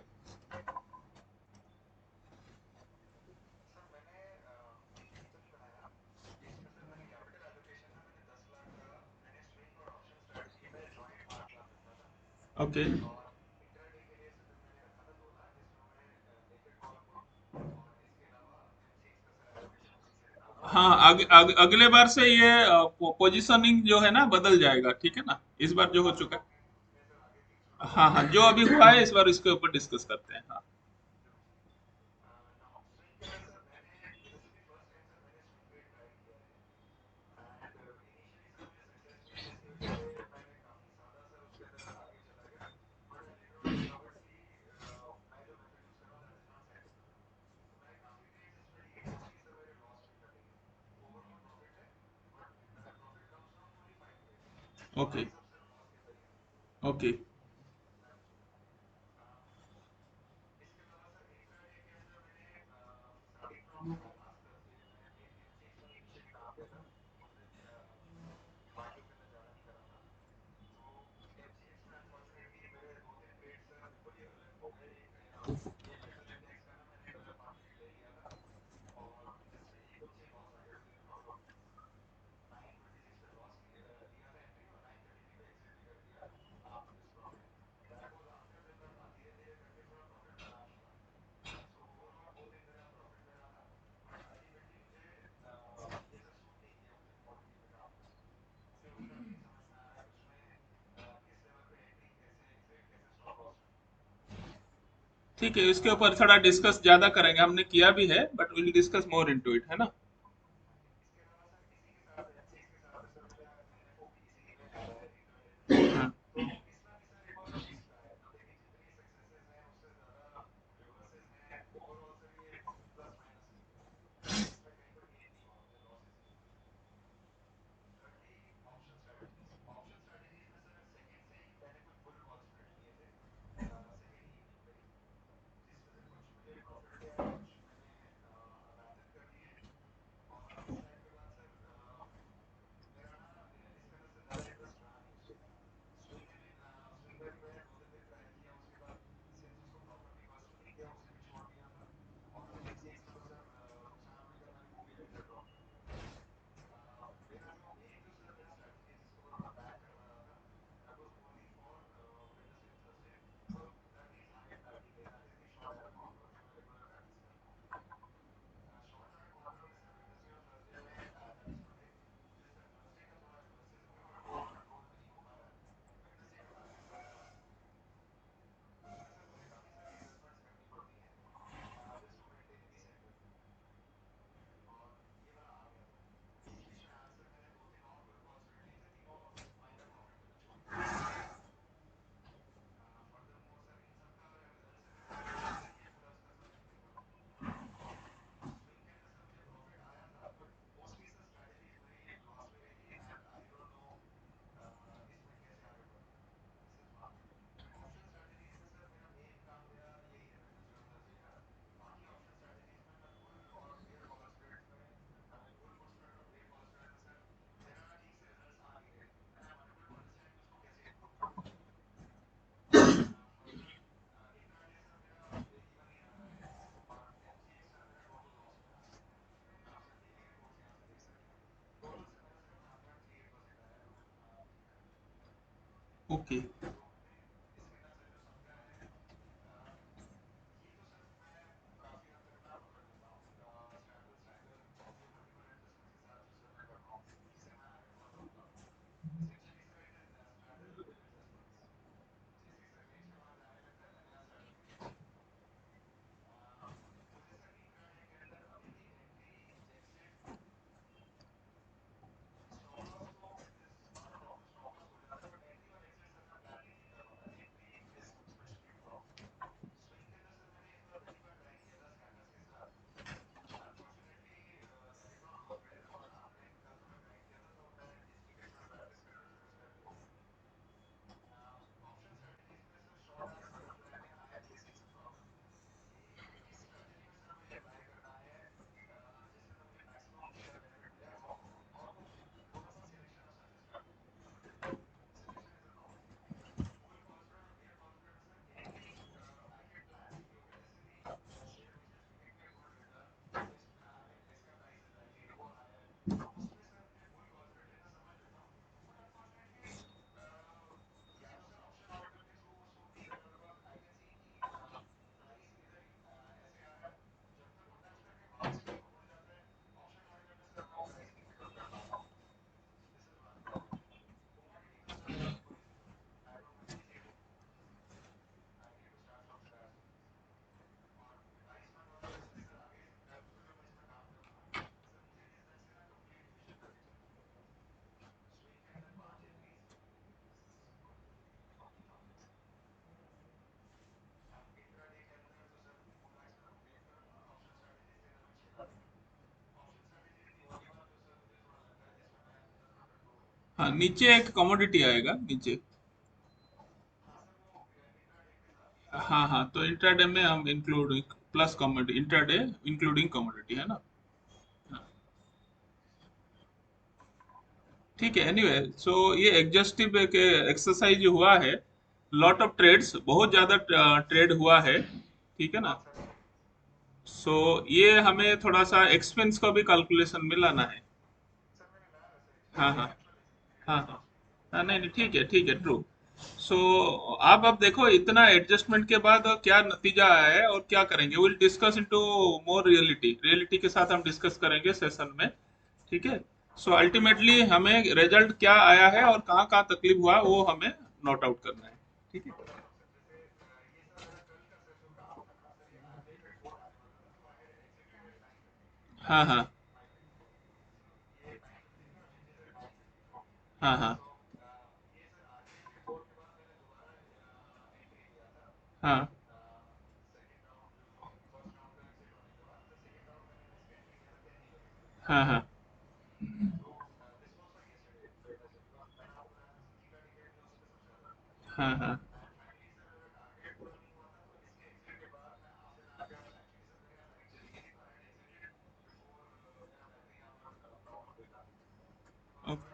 ओके। हाँ, अगले बार से ये पोजीशनिंग जो है ना बदल जाएगा, ठीक है ना? इस बार जो हो चुका है। हाँ हाँ, जो अभी हुआ है इस बार इसके ऊपर डिस्कस करते हैं। हाँ। ओके। ओके। ठीक है, इसके ऊपर थोड़ा डिस्कस ज्यादा करेंगे, हमने किया भी है, but will discuss more into it, है ना? हाँ। ओके। हाँ, नीचे एक कमोडिटी आएगा नीचे। हाँ हाँ, तो इंट्राडे में हम include plus commodity, intraday including commodity, है ना। हाँ, ठीक है। एनीवे, सो ये एग्जस्टिव एक एक्सरसाइज हुआ है, लॉट ऑफ ट्रेड्स, बहुत ज्यादा ट्रेड हुआ है, ठीक है ना। सो ये हमें थोड़ा सा एक्सपेंस का भी कैलकुलेशन में लाना है। हाँ हाँ हाँ हाँ हाँ, नहीं नहीं, ठीक है ठीक है, ट्रू। सो आप अब देखो, इतना एडजस्टमेंट के बाद क्या नतीजा आया है और क्या करेंगे, will discuss into more reality, reality के साथ हम डिस्कस करेंगे सेशन में, ठीक है। सो अल्टीमेटली हमें रिजल्ट क्या आया है और कहाँ कहाँ तकलीफ हुआ वो हमें नोट आउट करना है, ठीक है। हाँ हाँ हाँ हाँ हाँ हाँ हाँ हाँ हाँ, ओके,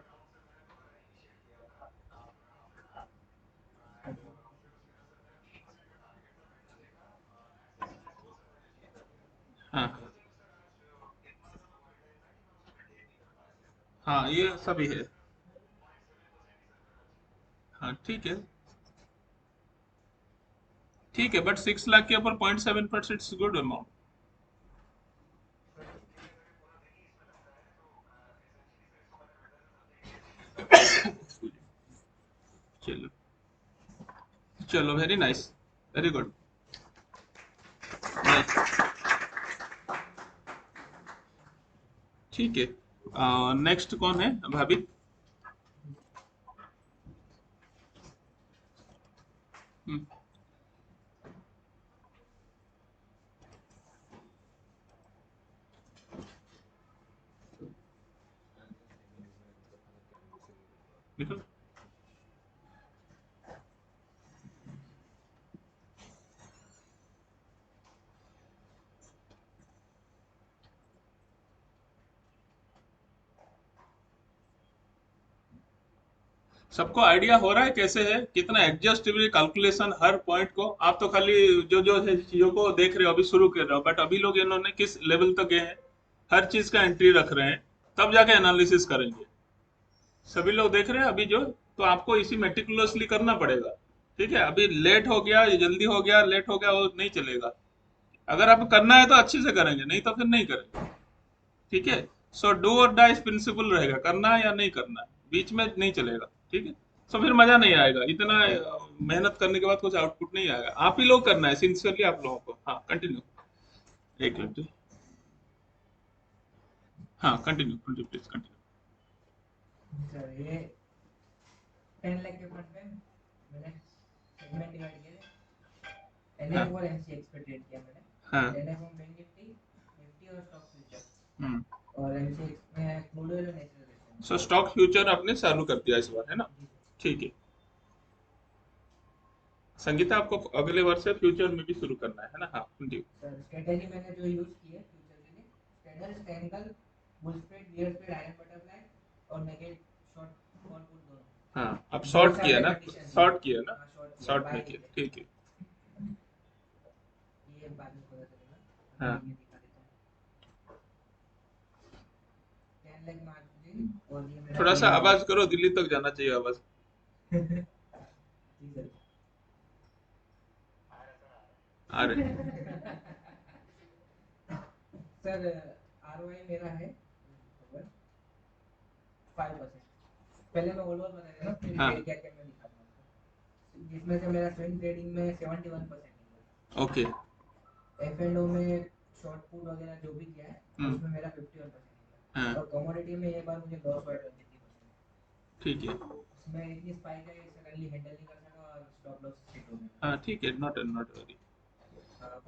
हाँ हाँ, ये सभी है। हाँ, ठीक है ठीक है, बट 6 लाख के ऊपर 0.7% इज गुड अमाउंट। चलो चलो, very nice, very good, nice, ठीक है। नेक्स्ट कौन है, भाभी? हम्म, निकल। सबको आइडिया हो रहा है कैसे है, कितना एडजस्टिबली कैलकुलेशन हर पॉइंट को, आप तो खाली जो जो है चीजों को देख रहे हो, अभी शुरू कर रहे हो, बट अभी लोग इन्होंने किस लेवल तक गए हैं, हर चीज का एंट्री रख रहे हैं, तब जाके एनालिसिस करेंगे। सभी लोग देख रहे हैं अभी जो, तो आपको इसी मेटिकुलसली करना पड़ेगा, ठीक है। अभी लेट हो गया, ये जल्दी हो गया, लेट हो गया, वो नहीं चलेगा। अगर आपको करना है तो अच्छे से करेंगे, नहीं तो फिर नहीं करेंगे, ठीक है। सो डू और डाई प्रिंसिपल रहेगा, करना है या नहीं करना है, बीच में नहीं चलेगा, ठीक है। सो फिर मजा नहीं आएगा, इतना मेहनत करने के बाद कुछ आउटपुट नहीं आएगा, आप ही लोग करना है सिंसियरली आप लोगों को। हाँ, कंटिन्यू, एक मिनट। हाँ, continue continue, please continue. Sir ये 10 लाख के फंड में मैंने सेगमेंट डिवाइड किए थे। हाँ एनएफ और एनसी एक्सपेक्टेड किया मैंने। हाँ, एनएफ में बैंक निफ्टी, निफ्टी और स्टॉक फ्यूचर, हम्म। और एनसी में क्रूड ऑयल और नेचुरल गैस। सो स्टॉक फ्यूचर आपने चालू कर दिया इस बार, है ना, जी सर। ठीक है। संगीता, आपको अगले वर्ष से फ्यूचर में भी शुरू करना है ना। हाँ, कंटिन्यू। सर स्ट्रेटजी मैंने जो यूज की है फ्यूचर के लिए, standard strangle, bull spread, bear spread, iron butterfly और नेगेट शॉर्ट कॉल पुट दोनों। हाँ, अब दो शॉर्ट साल किया का ना, कंडीशन दी। शॉर्ट किया ना, हाँ शॉर्ट किया, शॉर्ट बाय में नहीं किया, किया। ठीक है। ये बाद में पता चलेगा, हाँ, अभी ये दिखा देता हूँ। 10 लाख मार्जिन और ये मेरा थोड़ा सा P&L आवाज करो, दिल्ली तक जाना चाहिए आवाज। जी सर। अरे, सर आरओआई मेरा है 5%। पहले मैं ओवरऑल बता देता हूँ, फिर हाँ, ट्रेड क्या क्या मैं दिखाता हूँ आपको। जिसमें से मेरा स्विंग ट्रेडिंग में 71% निकला। ओके, F&O में शॉर्ट पुट वगैरह जो भी किया है उसमें मेरा 51% निकला। हाँ, और कमोडिटी में ये बार मुझे लॉस हुआ 23%। ठीक है। उसमें इतनी स्पाइक है सडनली हैंडल नहीं कर सका और स्टॉप लॉस हिट हो गया। हाँ, ठीक है, नॉट नॉट वेरी।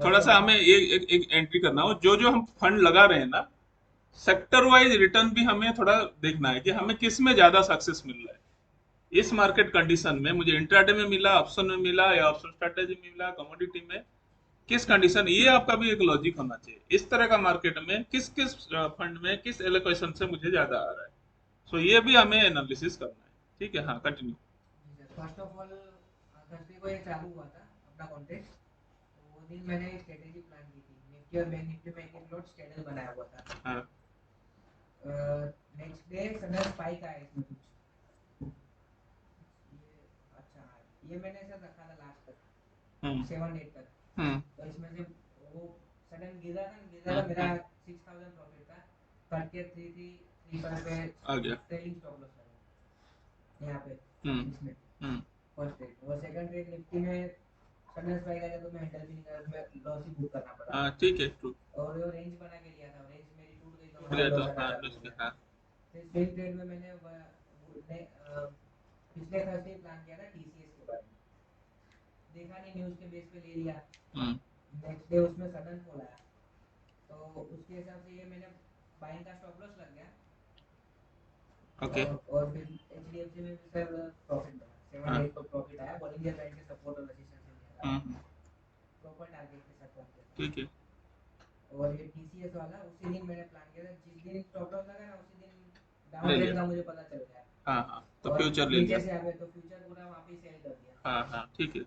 थोड़ा सा परफॉर्मेंस हमें एक एंट्री करना हो, जो जो हम फंड लगा रहे हैं ना, सेक्टर वाइज रिटर्न भी हमें थोड़ा देखना है कि हमें किस में ज्यादा सक्सेस मिल रहा है इस मार्केट कंडीशन में। मुझे इंट्राडे में मिला, ऑप्शन में मिला, या ऑप्शन स्ट्रेटेजी में मिला, कमोडिटी में, किस कंडीशन, ये आपका भी एक लॉजिक होना चाहिए। इस तरह का मार्केट में किस किस फंड में किस एलोकेशन से मुझे ज्यादा आ रहा है, सो ये भी हमें एनालिसिस करना है। ठीक है, हाँ continue. First of all Thursday को ये चालू हुआ था अपना कॉन्टेस्ट, तो वो दिन मैंने स्ट्रेटेजी प्लान की थी। निफ्टी और बैंक निफ्टी में एक एक लॉट स्ट्रेटल बनाया हुआ था। हाँ नेक्स्ट डे सडन स्पाइक आया इसमें कुछ, ये अच्छा ये मैंने ऐसा रखा था लास्ट तक 7-8 तक। तो इसमें से वो सडन गिरा था, मेरा 6000 प्रॉफिट था, कट के 3335 पे आ गया। ट्रेलिंग स्टॉप लॉस लगा यहाँ पे इसमें हम्म फर्स्ट ट्रेड। और सेकंड ट्रेड निफ्टी में सडन स्पाइक आया तो मैं हैंडल भी नहीं कर, मैं लॉस ही बुक करना पड़ा। हाँ ठीक है, ट्रू। और वो रेंज बना के लिया था, रेंज मेरी टूट गई तो टूट मेरा गया तो लॉस आना हाँ चालू हो उसके, गया। हाँ फिर स्विंग ट्रेड में मैंने पिछले थर्सडे प्लान किया था टीसीएस के बारे में, देखा नहीं, न्यूज़ के बेस पे ले लिया। नेक्स्ट डे उसमें सडन फॉल आया, तो उसके हिसाब से ये मैंने बाइंग का स्टॉप लॉस लग गया। ओके। और फिर एचडीएफसी में भी सर प्रॉफिट बना, 7-8 को प्रॉफिट आया। बॉलिंजर बैंड के सपोर्ट और रेजिस्टेंस से लिया था, प्रॉपर टारगेट के साथ प्लान किया था। ठीक है। और ये टीसीएस वाला उसी दिन मैंने प्लान किया था, जिस दिन स्टॉप लॉस लगा ना उसी दिन ले डाउन ट्रेंड लिया। का मुझे पता चल गया। हाँ हाँ, तो और फ्यूचर ले नीचे लिया। से आ गया तो फ्यूचर पूरा वहाँ पे सेल कर दिया। हाँ हाँ ठीक है।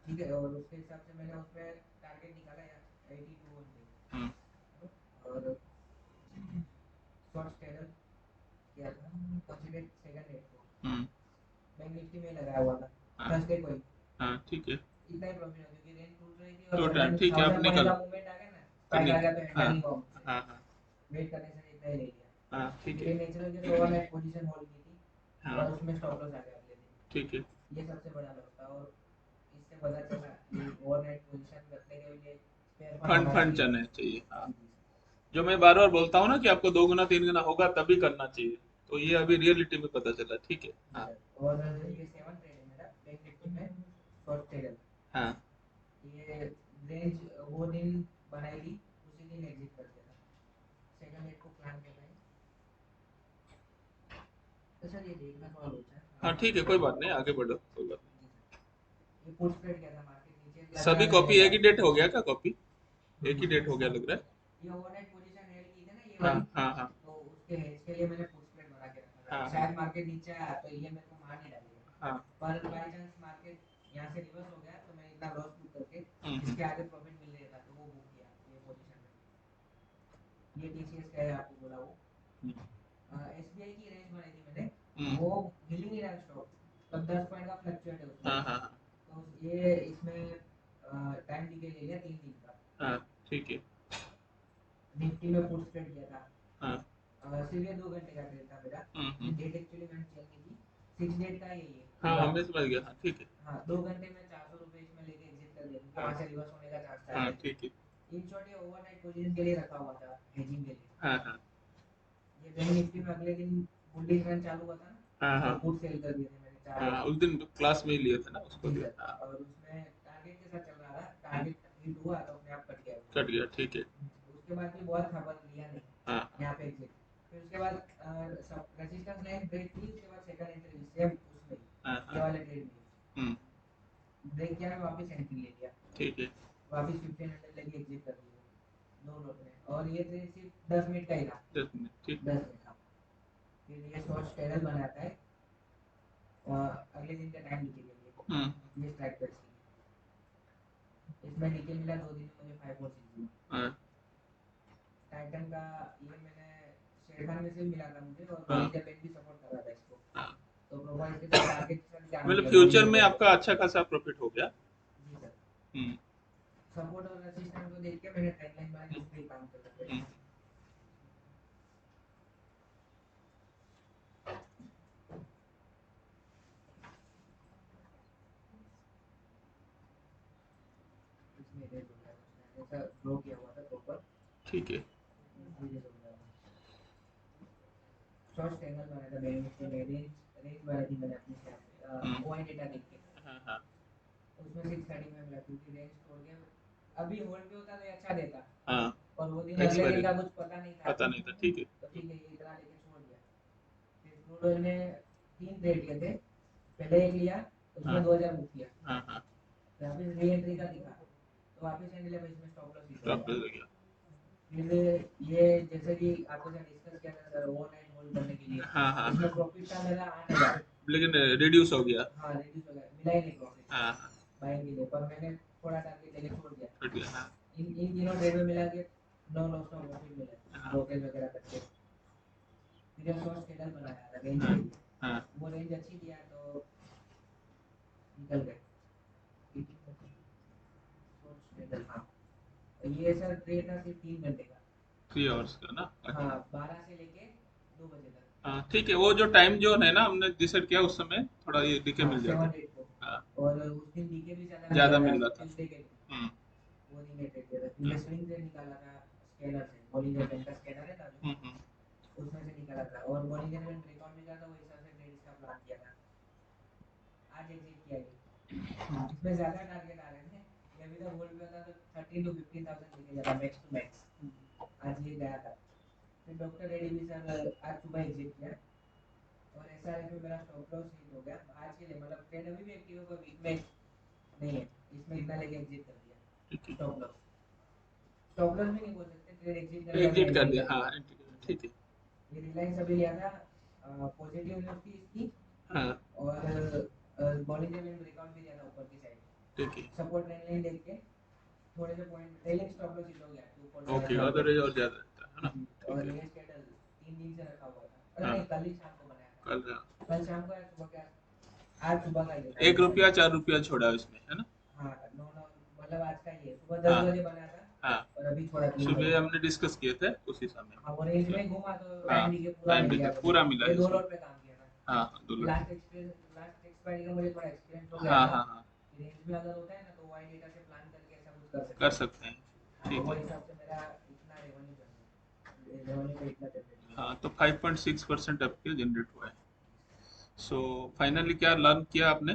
ठीक है, और उसके हिसाब से मैंने उसमें टारगेट निकाला यार 82 ओनली। और शॉर्ट स्टेरल किया था कंसीडर सेकंड डेट को, बैंक निफ्टी में लगाया हुआ था थर्सडे को ही। हाँ ठीक है। इतना ही प्रॉफिट है क्योंकि रेंज टूट रही थी और टूटा, सडन ठीक है, आप 1000 पॉइंट निकल का मूवमेंट आ गया ना, स्पाइक आ गया तो हैंडल नहीं हुआ मुझसे। हाँ हाँ वेट करने से इतना ही ले लिया। हाँ ठीक मेरे है। नेचुरल के ओवरनाइट पोजीशन होल्ड की थी हाँ और उसमें स्टॉप लॉस आ गया अगले दिन। ठीक है। ये सबसे बड़ा लॉस था। और इससे पता चला कि ओवरनाइट पोजीशन रखने के लिए स्पेयर फंड फंड होना फंड चाहिए। चलने चाहिए, हाँ। जी जी सर। जो मैं बार बार बोलता हूँ ना कि आपको 2 गुना 3 गुना होगा तभी करना चाहिए, तो ये अभी रियलिटी में पता चला। ठीक है, हाँ और ये 7 ट्रेड है मेरा बैंक निफ्टी में शॉर्ट ट्रेड। हाँ ये रेंज वो दिन बनाई थी, उसी दिन एग्जिट कर दिया था। सेकंड डेट को प्लान कर रहे हैं तो सर ये देखना थोड़ा लोचा है। हाँ ठीक है, कोई बात नहीं, आगे बढ़ो, कोई बात जी सर। ये पुट स्प्रेड किया था, मार्केट नीचे नहीं। सभी कॉपी एक ही डेट हो गया क्या? कॉपी एक ही डेट हो गया लग रहा है। ये ओवरनाइट पोजीशन हेल्ड की थी ना ये हाँ वाली, हाँ हाँ तो उसके हेज के लिए मैंने पुट स्प्रेड बना के रखा था। हाँ शायद मार्केट नीचे आया तो ये मेरे को मार नहीं डालेगा, हाँ पर बाय चांस मार्केट यहाँ से रिवर्स हो गया तो मैं इतना लॉस बुक करके हम्म। इसके आगे प्रॉफिट मिल रहा था तो वो बुक किया ये पोजीशन में। ये टीसीएस का है, आपको बोला वो। एसबीआई की रेंज बनाई थी मैंने, वो हिल ही नहीं रहा स्टॉक, तब 10 पॉइंट का फ्लक्चुएट है उसमें। हाँ हाँ तो ये इसमें टाइम डिके ले लिया 3 दिन का। हाँ ठीक है। निफ्टी में पुट स्प्रेड किया था, हाँ सिर्फ ये 2 घंटे का ट्रेड था मेरा। डेट एक्चुअली मैंने चेंज की थी, 6 डेट का ही है ये हाँ पूरा। हमें समझ गया। हाँ ठीक है। हाँ 2 घंटे में 400 रुपए इसमें लेके एग्जिट कर दिया क्योंकि वहाँ से रिवर्स होने का चांस था। हाँ ठीक है। इन शॉर्ट ये ओवरनाइट पोजीशन के लिए रखा हुआ था, हेजिंग के लिए। हाँ हाँ ये बैंक निफ्टी में अगले दिन बुलिश रन चालू हुआ था ना, हाँ हाँ तो पुट सेल कर दिए थे मैंने 4 हाँ, उस दिन क्लास में ही लिया था ना उसको जी भी। सर। हाँ और उसमें टारगेट के साथ चल रहा था, टारगेट हिट हुआ तो अपने आप कट गया वो। कट गया, ठीक है। उसके बाद भी बहुत खबर लिया नहीं हाँ यहाँ पे एग्जिट। फिर उसके बाद रेजिस्टेंस लाइन ब्रेक की, उसके बाद सेकंड एंट्री सेम उसमें ही, हाँ ये वाले ट्रेड में हम्म ब्रेक किया, मैं वापस एंट्री ले लिया, ठीक है। वापस 1500 लेके एग्जिट कर दिया 2 लॉट में। और ये ट्रेड सिर्फ 10 मिनट का ही था, 10 मिनट, ठीक 10 मिनट का। फिर ये शॉर्ट स्टेरल बनाता है अगले दिन का टाइम निकल लिए ये स्ट्राइक प्राइस की। इसमें डीके मिला 2 दिन में मुझे 5460। हाँ टाइटन का ये मैंने शेरखान में से मिला था मुझे, और हाँ बॉलिंजर बैंक भी सपोर्ट कर रहा था इसको, हाँ। तो प्रोफाइल के साथ टारगेट के साथ जान मतलब लिया फ्यूचर बॉलिंजर में बैंक। आपका अच्छा खासा प्रॉफिट हो गया। जी सर। सपोर्ट और रेजिस्टेंस को देख के मैंने टाइमलाइन बनाई, उस पे काम कर रहा था। इसमें रेज हो गया, उसने ऐसा ड्रॉ किया हुआ था प्रॉपर, ठीक है। रेज हो गया। शॉर्ट स्टेनल बनाया था बैंक निफ्टी में, रेंज बनाई थी मैंने अपनी स्लैब पे ओआई डेटा देख के। हाँ हाँ उसमें 635 मिला क्योंकि रेंज तोड़ के अभी होल्ड पे होता तो ये अच्छा देता, हाँ और वो दिन अगले Expiry दिन का कुछ पता नहीं था, पता नहीं था, ठीक है। तो ठीक है ये इतना लेके छोड़ दिया। फिर क्रूड ऑयल में 3 ट्रेड किए थे, पहले एक लिया उसमें हाँ 2000 बुक किया, हाँ हाँ, वापस री एंट्री का दिखा तो वापस एंड लेवल इसमें स्टॉप लॉस हिट हो स्टॉप गया। लॉस हो गया। फिर ये जैसे कि आपके साथ डिस्कस किया था सर ओवरनाइट होल्ड करने के लिए, हाँ हाँ इसमें प्रॉफिट था मेरा 8000, लेकिन रिड्यूस हो गया। हाँ रिड्यूस हो गया, मिला ही नहीं प्रॉफिट हाँ हाँ, बाइंग के लिए, पर मैंने थोड़ा टारगेट लेके छोड़ दिया। छूट गया। हाँ इन तीनों ट्रेड में मिला के 9 लॉस का प्रॉफिट मिला हाँ ब्रोकरेज वगैरह करके। फिर ये शॉर्ट स्केलर बनाया था रेंज हाँ के लिए, हाँ, वो रेंज अच्छी दिया तो निकल गए। शॉर्ट स्केलर हाँ, ये सर ट्रेड था सिर्फ 3 घंटे का, 3 आवर्स का ना। हाँ अच्छा 12 से लेके 2 बजे तक, हाँ ठीक है, वो जो टाइम जोन है ना हमने डिसाइड किया उस समय थोड़ा ये डीके हाँ मिल जाता 7 है। 8 को, हाँ और उस दिन डीके भी ज़्यादा ज़्यादा मिल रहा था। ट्यूसडे के दिन, हम्म वो दिन में ट्रेड किया था। फिर मैं स्विंग ट्रेड निकाला था स्कैनर से, बॉलिंजर बैंड का स्कैनर है ना जो, हम्म, उसमें से निकाला था, और बॉलिंजर बैंड ब्रेकआउट मिला था, वो हिसाब से ट्रेड इसका प्लान किया था। आज एग्जिट किया ये, इसमें ज़्यादा टारगेट आ रहे थे, ये अभी तक होल्ड पे था तो 13 to 15,000 लेके जाता मैक्स टू मैक्स, आज ये गया था। फिर डॉक्टर रेड्डी भी सर आज सुबह एग्जिट किया, और एसआरएफ में मेरा स्टॉप लॉस हिट हो गया आज के लिए, मतलब ट्रेड अभी भी एक्टिव है, कोई वीक में नहीं है, इसमें इतना लेके एग्जिट कर दिया। ठीक है, स्टॉप लॉस, स्टॉप लॉस भी नहीं बोल सकते, ट्रेड एग्जिट कर दिया, एग्जिट कर एग्जिट दिया। कर हाँ दिया। ठीक है। ये रिलायंस अभी लिया था, पॉजिटिव न्यूज़ थी इसकी, हाँ और बॉलिंजर बैंड ब्रेकआउट भी दिया था ऊपर की साइड, ठीक है, सपोर्ट ट्रेंड लाइन देख के थोड़े से point trailing stop loss hit हो गया ओके, 247 अदरवाइज और ज़्यादा रहता है ना। और ठीक है। ये कैंडल 3 दिन से रखा हुआ था, अरे हाँ नहीं कल ही शाम को बनाया था, कल हाँ, कल शाम को या सुबह का, आज सुबह का ही था 1 रुपया 4 रुपया छोड़ा उसमें है ना। हाँ 9 मतलब आज का ही है, सुबह हाँ 10 बजे बनाया था हाँ, और अभी छोड़ा 3 बजे। सुबह हमने डिस्कस किए थे उसी समय। हाँ वो रेंज में घूमा तो हाँ टाइम डीके पूरा टाइम मिल देखिए गया पूरा मुझे, मिला ये है 2 इसमें। लॉट पे काम किया था। हाँ हाँ, 2 लोग। लास्ट एक्सपायरी का मुझे थोड़ा एक्सपीरियंस हो गया हाँ था, हाँ हाँ, रेंज में अगर होता है ना तो वाई डेटा से प्लान करके ऐसा कुछ कर सकते कर हैं। सकते हैं। हाँ, तो ठीक वो है। हिसाब से मेरा इतना रेवेन्यू का इतना जनरेट हुआ। हाँ तो 5.6% आपके जनरेट हुआ है। सो फाइनली क्या लर्न किया आपने?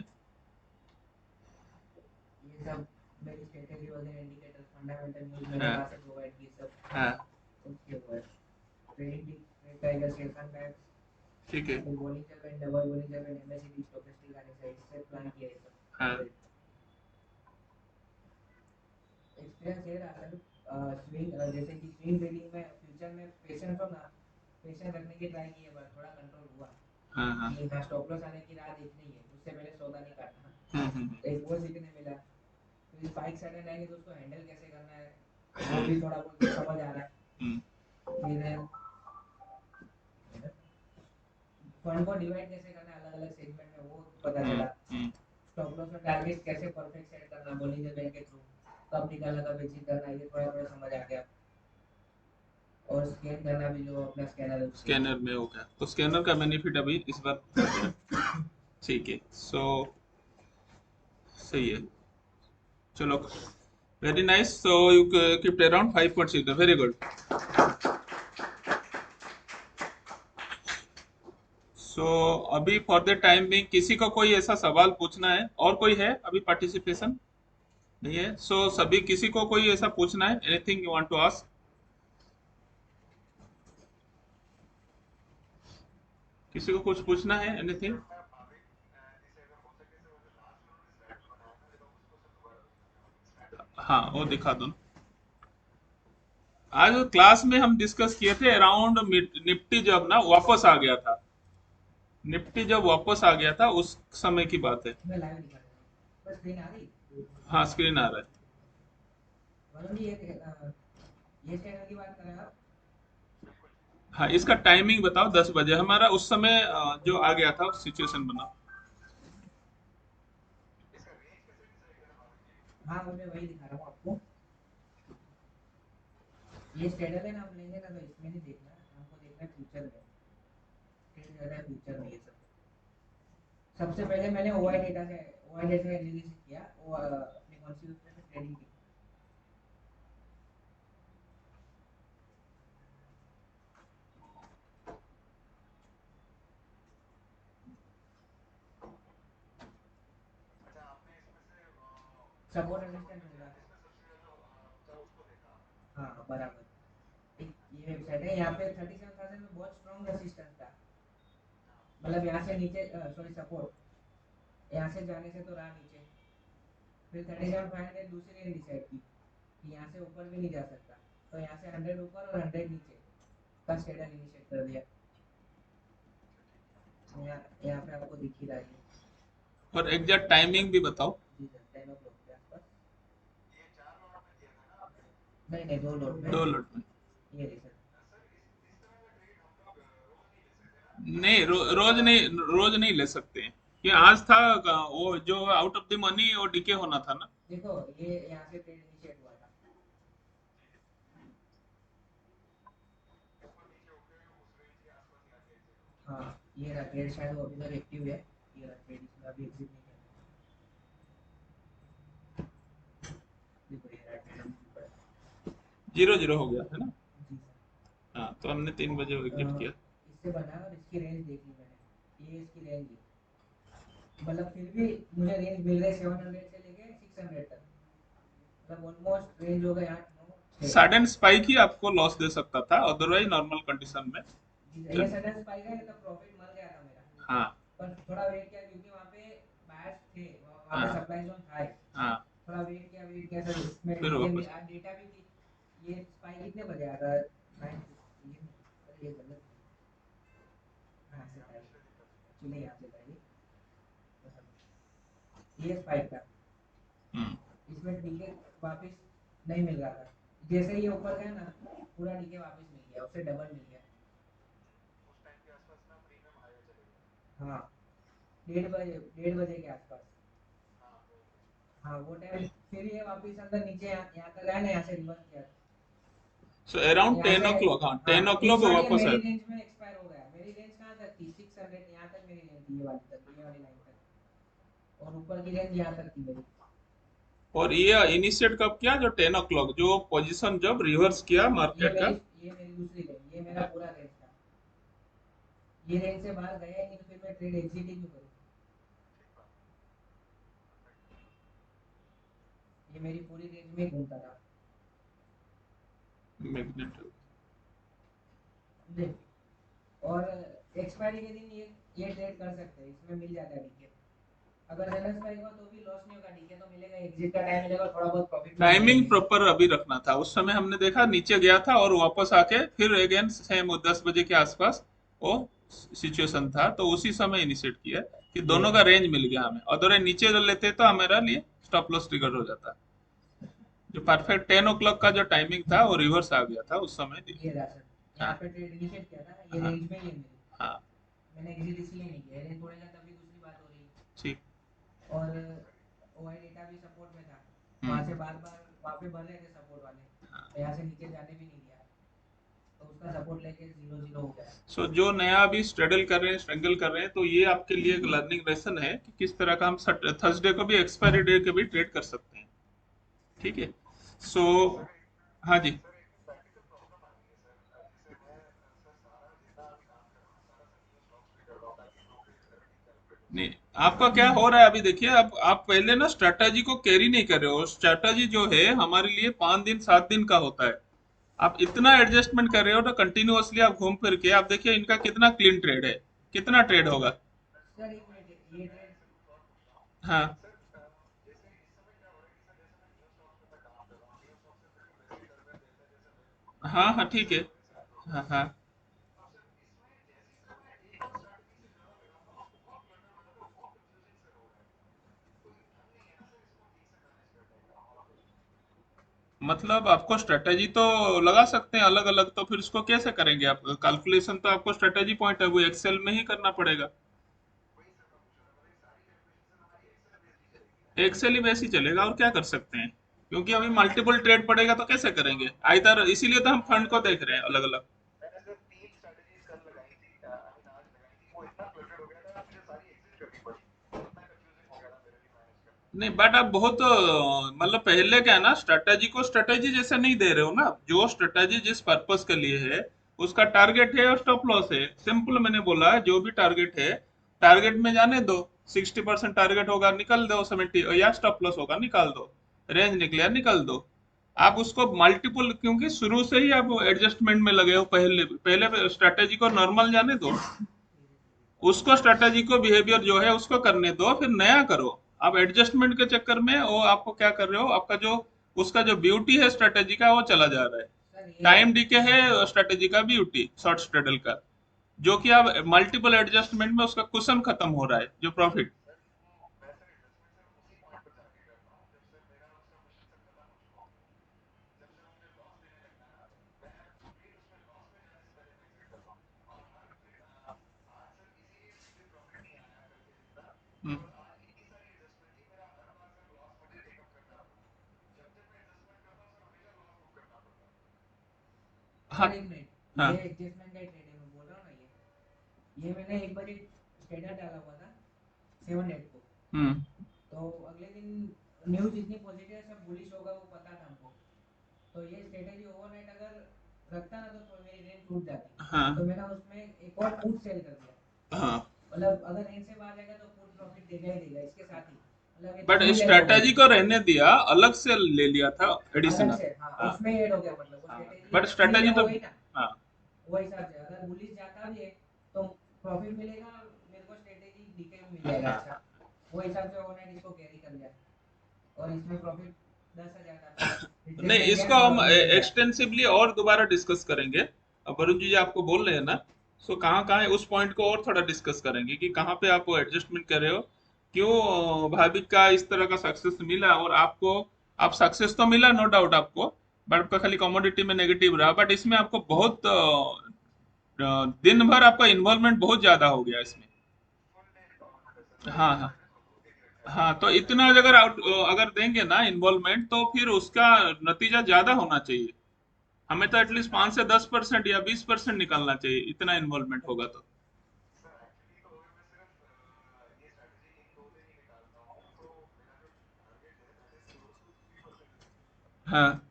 ये सब मेरी स्ट्रेटेजी वगैरह इंडिकेटर्स फंडामेंटल न्यूज़ मैंने हाँ वहाँ से प्रोवाइड की सब, हाँ उसके ऊपर ट्रेडिंग टाइगर सेशन में ठीक है। फिर Bollinger band double Bollinger band MACD stochastic आने से इससे प्लान किया है सब। हाँ एक्सपीरियंस ये रहा सर, स्विंग जैसे कि स्विंग ट्रेडिंग में फ्यूचर में पेशेंस हो ना, पेशेंस रखने की ट्राई की है, बस थोड़ा कंट्रोल हुआ हाँ हाँ, कि हाँ स्टॉप लॉस आने की राह देखनी है, उससे पहले सौदा नहीं काटना। हम्म। एक वो सीखने मिला, फिर स्पाइक सडन आएंगे तो उसको हैंडल कैसे करना है वो भी थोड़ा बहुत समझ आ रहा है। हम्म, फिर फंड को डिवाइड कैसे करना है अलग अलग सेगमेंट में वो पता चला। हम्म, स्टॉप लॉस और टारगेट कैसे परफेक्ट सेट करना बॉलिंजर बैंड के थ्रू, कब निकालना कब एग्जिट करना, ये थोड़ा थोड़ा समझ आ गया। और स्कैन करना भी जो अपना स्कैनर है उससे। स्कैनर में हो गया तो स्कैनर का बेनिफिट अभी इस बार हो गया। ठीक है। सो सही है, चलो very nice. So you keep around 5.6, very good. So अभी फॉर द टाइम बिंग किसी को कोई ऐसा सवाल पूछना है? और कोई है अभी पार्टिसिपेशन? नहीं है। सो सभी किसी को कोई ऐसा पूछना है, anything you want to ask? किसी को कुछ पूछना है, एनीथिंग? हाँ वो दिखा दो ना। आज क्लास में हम डिस्कस किए थे अराउंड निफ्टी जब ना वापस आ गया था, निफ्टी जब वापस आ गया था उस समय की बात है। मैं लाइव दिखा रहा हूँ बस स्क्रीन आ रही। हाँ स्क्रीन आ रहा है। वरुण जी ये चैनल की बात कर रहे हैं आप? हाँ इसका टाइमिंग बताओ। 10 बजे हमारा उस समय जो आ गया था सिचुएशन बना। हाँ मैं वही दिखा रहा हूँ आपको। ये स्ट्रेडल है ना, हम लेंगे ना तो इसमें नहीं देखना, हमको देखना है फ्यूचर में, ट्रेड कर रहा है फ्यूचर में ये सब। सबसे पहले मैंने ओआई डेटा से एनालिसिस किया, वो अपने कौन सी उसमें से ट्रेडिंग की। सपोर्ट रेजिस्टेंस होगा। हाँ बराबर। साइड है, यहाँ पे 37,000 में बहुत स्ट्रॉन्ग रेजिस्टेंस था, मतलब यहाँ से नीचे सॉरी सपोर्ट यहाँ से जाने से तो रहा नीचे, फिर 37,500 दूसरी रेंज डिसाइड की कि यहाँ से ऊपर भी नहीं जा सकता, तो यहाँ से 100 ऊपर और 100 नीचे का स्ट्रेटल इनिशिएट कर दिया। यहाँ पे आपको दिख ही रहा है। और एग्जैक्ट टाइमिंग भी बताओ। जी सर 10 o'clock के आसपास। नहीं 2 लोड में। 2 लोट में ये रही सर। नहीं, रोज नहीं ले सकते हैं। ये आज था वो जो आउट ऑफ द मनी और डीके होना था ना। देखो ये यहाँ से ट्रेड इनिशिएट हुआ था, हाँ ये रहा ट्रेड, शायद वो अभी तक एक्टिव है, ये रहा ट्रेड, इसमें अभी एग्जिट नहीं किया। देखो ये रहा ट्रेड अभी ऊपर है। 0-0 हो गया है ना। जी सर। हाँ, तो हमने 3 बजे विकेट किया। इससे बना और इसकी रेंज देख ली मैंने, ये इसकी रेंज है, मतलब फिर भी मुझे रेंज मिल रही है 700 से लेके 600 तक, मतलब ऑलमोस्ट रेंज हो गया 8-9 सडन स्पाइक ही आपको लॉस दे सकता था, अदरवाइज नॉर्मल कंडीशन में। ये सडन स्पाइक है, तो प्रॉफिट मर गया था मेरा। हाँ पर थोड़ा वेट किया क्योंकि वहाँ पे बायर्स थे, वहाँ हाँ पे सप्लाई जोन था, हाँ, थोड़ा वेट किया सर, इसमें फिर वापस। डेटा भी थी। ये स्पाइक कितने बजे आया था? 9, ये गलत, हाँ से था एक्चुअली, यहाँ से था ये स्पाइक था, इसमें डीके वापस नहीं मिल रहा था, जैसे ही ऊपर गया ना पूरा डीके वापस मिल गया, उससे डबल मिल गया। हाँ 1:30 के आसपास, हाँ वो टाइम, फिर ये वापस अंदर नीचे यहाँ तक आया ना, यहाँ से रिवर्स किया। सो अराउंड 10 o'clock, हाँ 10 o'clock वापस मेरी आया। रेंज में एक्सपायर हो गया, मेरी रेंज कहाँ तक थी? 600, यहाँ तक मेरी रेंज थी, ये वाली तक, ये वाली लाइन तक, और ऊपर की रेंज यहाँ तक थी मेरी। और ये इनिशिएट कब किया? जो 10 o'clock जो पोजीशन जब रिवर्स किया मार्केट का। ये मेरी दूसरी रेंज, ये मेरा पूरा रेंज था, ये रेंज से बाहर गया ही नहीं, तो फिर मैं ट्रेड एग्जिट ही क्यों करूँ? ये मेरी पूरी रेंज में घूमता था। मैग्नेट जी, और एक्सपायरी के दिन ये ट्रेड कर सकते हैं, इसमें मिल जाता है डीके, अगर सडन स्पाइक हुआ तो भी लॉस नहीं होगा, डीके तो मिलेगा, एग्जिट का टाइम मिलेगा, थोड़ा बहुत प्रॉफिट। टाइमिंग प्रॉपर अभी रखना था। उस समय हमने देखा नीचे गया था और वापस आके फिर अगेन सेम 10 बजे के आसपास वो सिचुएशन था, तो उसी समय इनिशिएट किया कि दोनों का रेंज मिल गया हमें। अदरवाइज नीचे जो लेते तो हमारा लिए स्टॉप लॉस ट्रिगर हो जाता। जो परफेक्ट 10 o'clock का जो टाइमिंग था वो रिवर्स आ गया था उस समय। ये रहा सर, यहाँ पे ट्रेड इनिशिएट किया था, ये रेंज में ही है मेरी। हाँ मैंने एग्जिट इसलिए नहीं किया, रेंज तोड़ेगा तभी दूसरी बात हो रही। ठीक। और ओआई डेटा भी सपोर्ट में था, वहाँ से बार वहाँ पे भर रहे थे सपोर्ट वाले, तो यहाँ से नीचे जाने भी नहीं दिया, तो उसका सपोर्ट लेके 0-0 हो गया। सो जो नया अभी स्ट्रगल कर रहे हैं, स्ट्रगल कर रहे हैं, तो ये आपके लिए एक लर्निंग लेसन है कि किस तरह का हम थर्सडे को भी एक्सपायरी डे के भी ट्रेड कर सकते हैं। ठीक है। सो हाँ जी, नहीं आपका क्या हो रहा है अभी देखिए, अब आप पहले ना स्ट्रेटजी को कैरी नहीं कर रहे हो। स्ट्रेटजी जो है हमारे लिए 5 दिन 7 दिन का होता है। आप इतना एडजस्टमेंट कर रहे हो तो कंटिन्यूअसली आप घूम फिर के आप देखिए इनका कितना क्लीन ट्रेड है, कितना ट्रेड होगा। सर एक मिनट, ये ट्रेड हाँ हाँ हाँ ठीक है। हाँ हाँ मतलब आपको स्ट्रेटजी तो लगा सकते हैं अलग अलग, तो फिर उसको कैसे करेंगे आप? कैलकुलेशन तो आपको स्ट्रेटजी पॉइंट है वो एक्सेल में ही करना पड़ेगा। एक्सेल ही वैसे ही चलेगा, और क्या कर सकते हैं, क्योंकि अभी मल्टीपल ट्रेड पड़ेगा तो कैसे करेंगे आइदर, इसीलिए तो हम फंड को देख रहे हैं अलग अलग। नहीं बट आप बहुत मतलब पहले क्या है ना, स्ट्रेटजी को स्ट्रेटजी जैसे नहीं दे रहे हो ना। जो स्ट्रेटजी जिस पर्पस के लिए है उसका टारगेट है और स्टॉप लॉस है, सिंपल मैंने बोला है। जो भी टारगेट है टारगेट में जाने दो, 60% टारगेट होगा निकल दो, 70 या स्टॉप लॉस होगा निकाल दो, रेंज निकले निकल दो। आप उसको मल्टीपल, क्योंकि शुरू से ही आप एडजस्टमेंट में लगे हो, पहले पहले स्ट्रेटेजी को नॉर्मल जाने दो, उसको स्ट्रेटेजी को बिहेवियर जो है उसको करने दो, फिर नया करो। आप एडजस्टमेंट के चक्कर में वो आपको क्या कर रहे हो, आपका जो उसका जो ब्यूटी है स्ट्रेटेजी का वो चला जा रहा है। सर ये टाइम डीके है स्ट्रेटेजी का ब्यूटी, शॉर्ट स्ट्रेडल का, जो कि आप मल्टीपल एडजस्टमेंट में उसका कुशन खत्म हो रहा है, जो प्रॉफिट। हम्म, हाँ सर एक मिनट, हाँ ये एडजस्टमेंट का ट्रेड है, मैं बोल रहा हूँ ना, ये मैंने एक बार स्टेटस डाला हुआ था 7-8 को, हम्म तो अगले दिन न्यूज़ इतनी पॉजिटिव है, सब बुलिश होगा वो पता था हमको, तो ये स्ट्रेटेजी ओवरनाइट अगर रखता ना तो मेरी रेंज टूट जाती, हाँ तो मैंने उसमें एक और पुट सेल कर दिया, हाँ। मतलब अगर रेंज से बाहर जाएगा तो पुट प्रॉफिट देगा ही देगा इसके साथ ही, मतलब ये बट दोनों ही ऐड हो स्ट्रेटेजी गए को रहने दिया, अलग से ले लिया था अलग एडिशनल। से, हाँ हाँ उसमें ही ऐड हो गया, मतलब वो हाँ, स्ट्रेटेजी बट फ्री स्ट्रेटेजी में तो हो गई ना, हाँ वो हिसाब से अगर बुलिश जाता भी है तो प्रॉफिट मिलेगा और मेरे को स्ट्रेटेजी डीके में मिल जाएगा, अच्छा वो हिसाब से ओवरनाइट इसको कैरी कर लिया, और इसमें प्रॉफिट 10,000 था, नहीं, रिट्रेसमेंट इसको गया हम 9 मिल गया। एक्सटेंसिवली और दोबारा डिस्कस करेंगे। अब वरुण जी आपको बोल रहे हैं ना, सो कहाँ कहाँ है उस पॉइंट को और थोड़ा डिस्कस करेंगे कि कहाँ पे आप एडजस्टमेंट कर रहे हो, क्यों भाविक का इस तरह का सक्सेस मिला, और आपको आप सक्सेस तो मिला नो डाउट आपको, बट आपका खाली कमोडिटी में नेगेटिव रहा, बट इसमें आपको बहुत दिन भर आपका इन्वॉल्वमेंट बहुत ज्यादा हो गया इसमें। हाँ हाँ हाँ, तो इतना अगर अगर देंगे ना इन्वॉल्वमेंट, तो फिर उसका नतीजा ज्यादा होना चाहिए। हमें तो एटलीस्ट 5 से 10% या 20% निकालना चाहिए, इतना इन्वॉल्वमेंट होगा तो। हाँ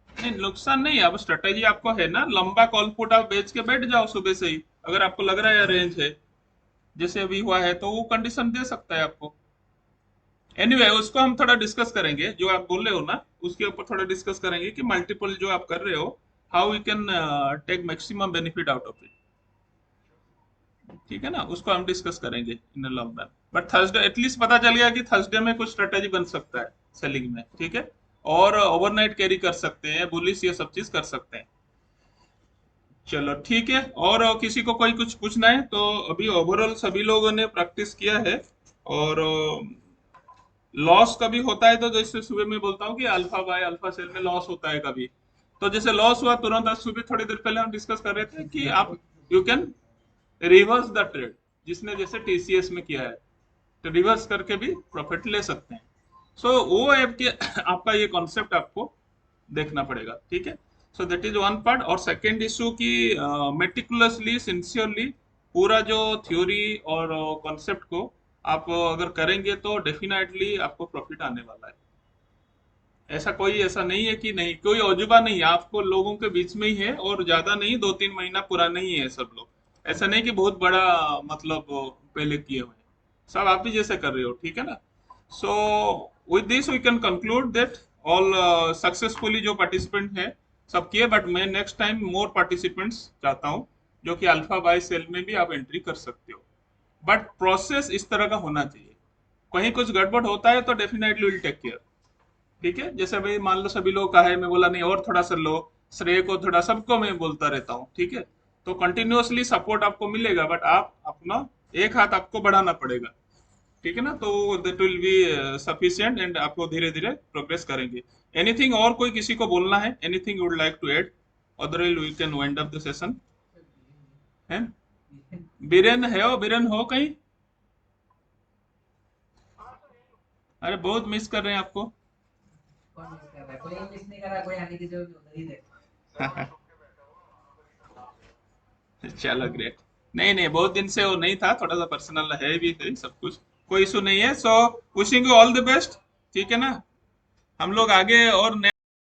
नहीं, नुकसान नहीं है। अब स्ट्रेटेजी आपको है ना, लंबा कॉल पुट आप बेच के बैठ जाओ सुबह से ही, अगर आपको लग रहा है रेंज है जैसे अभी हुआ है, तो वो कंडीशन दे सकता है आपको। एनीवे उसको हम थोड़ा डिस्कस करेंगे, जो आप बोल रहे हो ना उसके ऊपर थोड़ा डिस्कस करेंगे कि मल्टीपल जो आप कर रहे हो, how we can take maximum benefit out of it. ठीक है ना, उसको हम डिस्कस करेंगे in long run. But Thursday at least पता चल गया कि थर्सडे में कुछ स्ट्रेटेजी बन सकता है सेलिंग में, ठीक है, और ओवरनाइट कैरी कर सकते हैं, बुलिश ये सब चीज कर सकते हैं। चलो ठीक है, और किसी को कोई कुछ पूछना है तो अभी ओवरऑल सभी लोगों ने प्रैक्टिस किया है। और लॉस कभी होता है तो जैसे सुबह में बोलता हूँ कि अल्फा बाय अल्फा सेल में लॉस होता है कभी, तो जैसे लॉस हुआ तुरंत, आज सुबह थोड़ी देर पहले हम डिस्कस कर रहे थे कि आप you can reverse the trade, जिसने जैसे टीसीएस में किया है, तो रिवर्स करके भी प्रॉफिट ले सकते हैं। सो वो ऐप के आपका ये कॉन्सेप्ट आपको देखना पड़ेगा, ठीक है। So that is one part. और सेकेंड इशू की मेटिकुलसली सिंसियरली पूरा जो थ्योरी और कॉन्सेप्ट को आप अगर करेंगे तो डेफिनेटली आपको प्रॉफिट आने वाला है। ऐसा कोई ऐसा नहीं है कि नहीं, कोई औजुबा नहीं है, आपको लोगों के बीच में ही है, और ज्यादा नहीं, 2-3 महीना पुराना ही है सब लोग। ऐसा नहीं कि बहुत बड़ा मतलब पहले किए हुए हैं, सब आप ही जैसे कर रहे हो, ठीक है ना। So with this we can conclude that all successfully जो पार्टिसिपेंट है सब किए, बट मैं नेक्स्ट टाइम मोर पार्टिसिपेंट्स चाहता हूँ, जो कि अल्फा बाय सेल में भी आप एंट्री कर सकते हो, बट प्रोसेस इस तरह का होना चाहिए। कहीं कुछ गड़बड़ होता है तो डेफिनेटली विल टेक केयर, ठीक है। जैसे भाई मान लो सभी लोग का है, मैं बोला नहीं और थोड़ा सा लो, श्रेय को थोड़ा, सबको मैं बोलता रहता हूँ, ठीक है। तो कंटिन्यूअसली सपोर्ट आपको मिलेगा, बट आप अपना एक हाथ आपको बढ़ाना पड़ेगा, ठीक है ना, तो that will be sufficient, and आपको धीरे धीरे प्रोग्रेस करेंगे। एनीथिंग और कोई किसी को बोलना है, anything you would like to add, otherwise we can wind up the session. है बीरेन है, हो बीरेन हो कहीं? अरे बहुत मिस कर रहे हैं आपको। कौन मिस कर रहा है, कोई मिस नहीं कर रहा, कोई आने की जरूरत उधर ही थे। चलो ग्रेट। नहीं नहीं, बहुत दिन से वो नहीं था, थोड़ा सा पर्सनल है भी है सब कुछ, कोई इशू नहीं है। So wishing you all the best, ठीक है ना। हम लोग आगे और नया